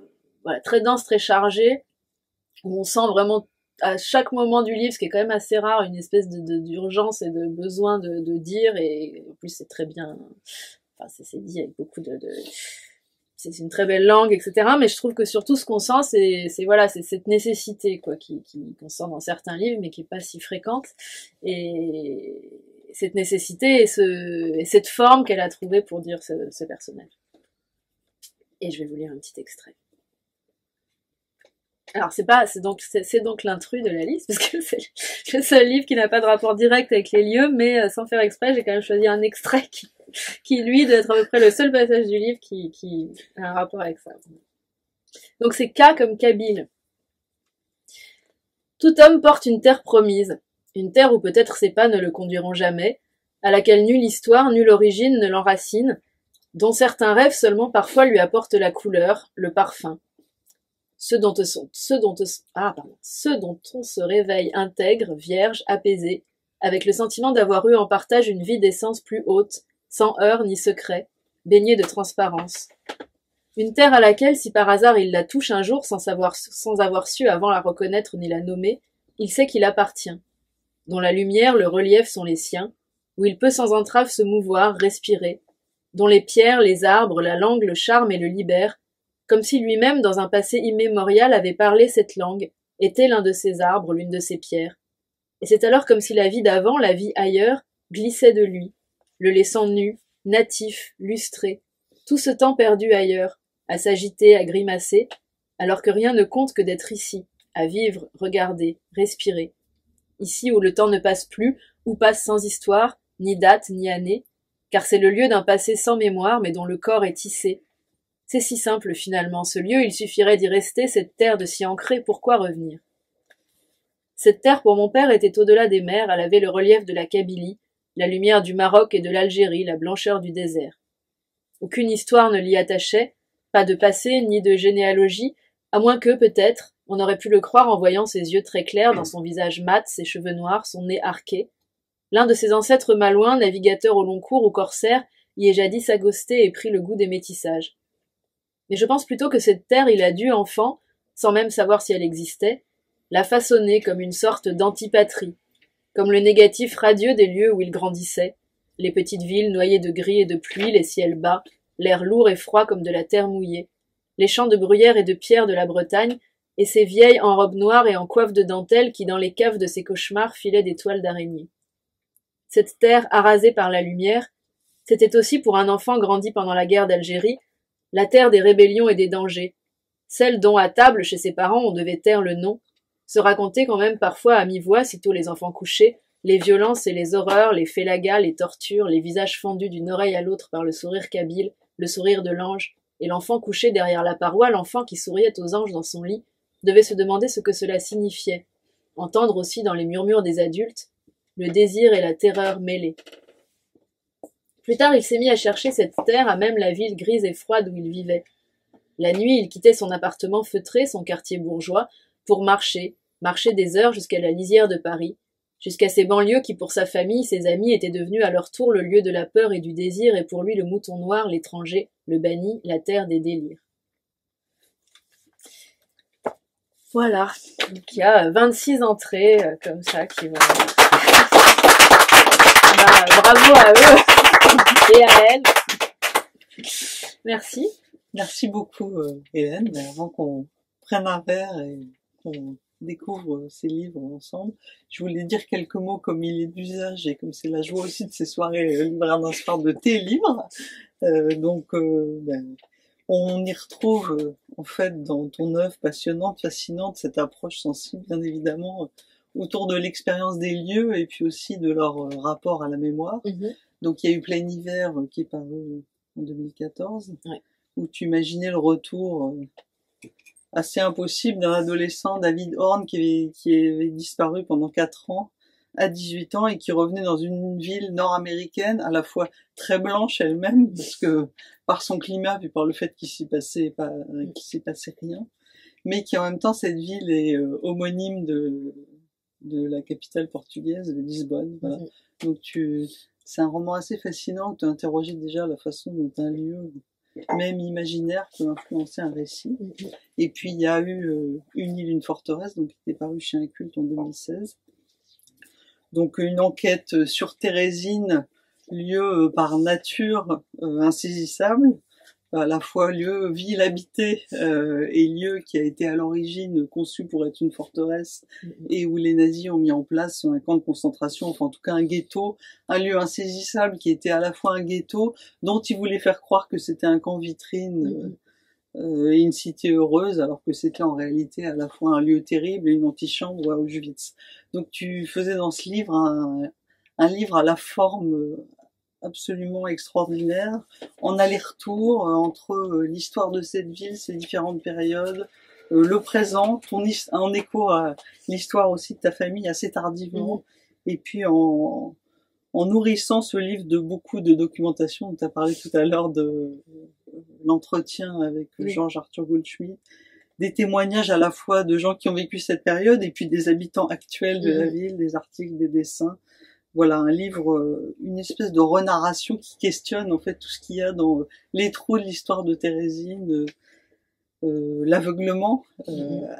Speaker 2: voilà, très dense, très chargé, où on sent vraiment à chaque moment du livre, ce qui est quand même assez rare, une espèce d'urgence et de besoin de dire, et en plus c'est très bien, enfin c'est dit avec beaucoup c'est une très belle langue, etc. Mais je trouve que surtout ce qu'on sent, c'est voilà, c'est cette nécessité quoi, qu'on sent dans certains livres, mais qui est pas si fréquente, et cette nécessité et cette forme qu'elle a trouvée pour dire ce personnage. Et je vais vous lire un petit extrait. Alors c'est donc l'intrus de la liste, parce que c'est le seul livre qui n'a pas de rapport direct avec les lieux, mais sans faire exprès, j'ai quand même choisi un extrait qui lui doit être à peu près le seul passage du livre qui a un rapport avec ça. Donc c'est K comme Kabyle. Tout homme porte une terre promise, une terre où peut-être ses pas ne le conduiront jamais, à laquelle nulle histoire, nulle origine ne l'enracine, dont certains rêves seulement parfois lui apportent la couleur, le parfum. Ceux dont on se réveille intègre, vierge, apaisé, avec le sentiment d'avoir eu en partage une vie d'essence plus haute, sans heurts ni secrets, baignée de transparence. Une terre à laquelle, si par hasard il la touche un jour sans avoir su avant la reconnaître ni la nommer, il sait qu'il appartient, dont la lumière, le relief sont les siens, où il peut sans entrave se mouvoir, respirer, dont les pierres, les arbres, la langue, le charme et le libèrent, comme si lui-même, dans un passé immémorial, avait parlé cette langue, était l'un de ces arbres, l'une de ces pierres. Et c'est alors comme si la vie d'avant, la vie ailleurs, glissait de lui, le laissant nu, natif, lustré, tout ce temps perdu ailleurs, à s'agiter, à grimacer, alors que rien ne compte que d'être ici, à vivre, regarder, respirer. Ici où le temps ne passe plus, où passe sans histoire, ni date, ni année, car c'est le lieu d'un passé sans mémoire, mais dont le corps est tissé. C'est si simple finalement, ce lieu, il suffirait d'y rester, cette terre de s'y ancrer, pourquoi revenir? Cette terre pour mon père était au-delà des mers, elle avait le relief de la Kabylie, la lumière du Maroc et de l'Algérie, la blancheur du désert. Aucune histoire ne l'y attachait, pas de passé ni de généalogie, à moins que, peut-être, on aurait pu le croire en voyant ses yeux très clairs dans son visage mat, ses cheveux noirs, son nez arqué. L'un de ses ancêtres malouins, navigateur au long cours ou corsaire, y ait jadis accosté et pris le goût des métissages. Mais je pense plutôt que cette terre, il a dû, enfant, sans même savoir si elle existait, la façonner comme une sorte d'antipatrie, comme le négatif radieux des lieux où il grandissait, les petites villes noyées de gris et de pluie, les ciels bas, l'air lourd et froid comme de la terre mouillée, les champs de bruyère et de pierre de la Bretagne, et ces vieilles en robe noire et en coiffe de dentelle qui, dans les caves de ses cauchemars, filaient des toiles d'araignée. Cette terre arasée par la lumière, c'était aussi pour un enfant grandi pendant la guerre d'Algérie, la terre des rébellions et des dangers, celle dont à table chez ses parents on devait taire le nom, se raconter quand même parfois à mi-voix, sitôt les enfants couchés, les violences et les horreurs, les félagas, les tortures, les visages fendus d'une oreille à l'autre par le sourire kabyle, le sourire de l'ange, et l'enfant couché derrière la paroi, l'enfant qui souriait aux anges dans son lit, devait se demander ce que cela signifiait, entendre aussi dans les murmures des adultes le désir et la terreur mêlés. Plus tard, il s'est mis à chercher cette terre à même la ville grise et froide où il vivait. La nuit, il quittait son appartement feutré, son quartier bourgeois, pour marcher des heures jusqu'à la lisière de Paris, jusqu'à ces banlieues qui, pour sa famille, ses amis, étaient devenus à leur tour le lieu de la peur et du désir, et pour lui le mouton noir, l'étranger, le banni, la terre des délires. Voilà, donc il y a 26 entrées comme ça qui vont... bravo à eux et à elle. Merci.
Speaker 1: Merci beaucoup, Hélène. Mais avant qu'on prenne un verre et qu'on découvre ces livres ensemble, je voulais dire quelques mots comme il est d'usage et comme c'est la joie aussi de ces soirées libraires d'un soir de thé libre. On y retrouve en fait dans ton œuvre passionnante, fascinante, cette approche sensible, bien évidemment, autour de l'expérience des lieux et puis aussi de leur rapport à la mémoire. Donc il y a eu Plein Hiver qui est paru en 2014, ouais, où tu imaginais le retour assez impossible d'un adolescent, David Horn, qui avait disparu pendant 4 ans, à 18 ans, et qui revenait dans une ville nord-américaine, à la fois très blanche elle-même, parce que par son climat, puis par le fait qu'il s'y passait rien, mais qui en même temps, cette ville est homonyme de la capitale portugaise, de Lisbonne. Voilà. Donc c'est un roman assez fascinant, où tu as interrogé déjà la façon dont un lieu, même imaginaire, peut influencer un récit. Et puis il y a eu Une île, une forteresse, donc qui était paru chez Inculte en 2016. Donc une enquête sur Thérésine, lieu par nature insaisissable, à la fois lieu, ville habitée et lieu qui a été à l'origine conçu pour être une forteresse et où les nazis ont mis en place un camp de concentration, enfin en tout cas un ghetto, un lieu insaisissable qui était à la fois un ghetto dont ils voulaient faire croire que c'était un camp vitrine et une cité heureuse, alors que c'était en réalité à la fois un lieu terrible et une antichambre à Auschwitz. Donc tu faisais dans ce livre un livre à la forme absolument extraordinaire, en aller-retour entre l'histoire de cette ville, ses différentes périodes, le présent, en écho à l'histoire aussi de ta famille assez tardivement, et puis en nourrissant ce livre de beaucoup de documentation. Tu as parlé tout à l'heure de l'entretien avec Georges Arthur Goldschmidt, des témoignages à la fois de gens qui ont vécu cette période et puis des habitants actuels de la ville, des articles, des dessins. Voilà, un livre, une espèce de renarration qui questionne en fait tout ce qu'il y a dans les trous de l'histoire de Thérésine, l'aveuglement,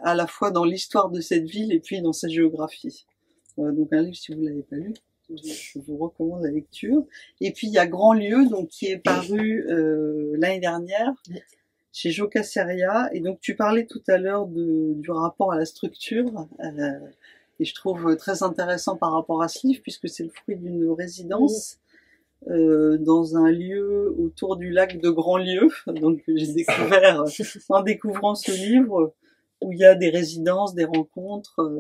Speaker 1: à la fois dans l'histoire de cette ville et puis dans sa géographie. Voilà, donc un livre, si vous l'avez pas lu, je vous recommande la lecture. Et puis il y a Grand Lieu, donc qui est paru l'année dernière chez Jocaseria. Et donc tu parlais tout à l'heure du rapport à la structure. Et je trouve très intéressant par rapport à ce livre, puisque c'est le fruit d'une résidence dans un lieu autour du lac de Grandlieu. Donc j'ai découvert, en découvrant ce livre, où il y a des résidences, des rencontres,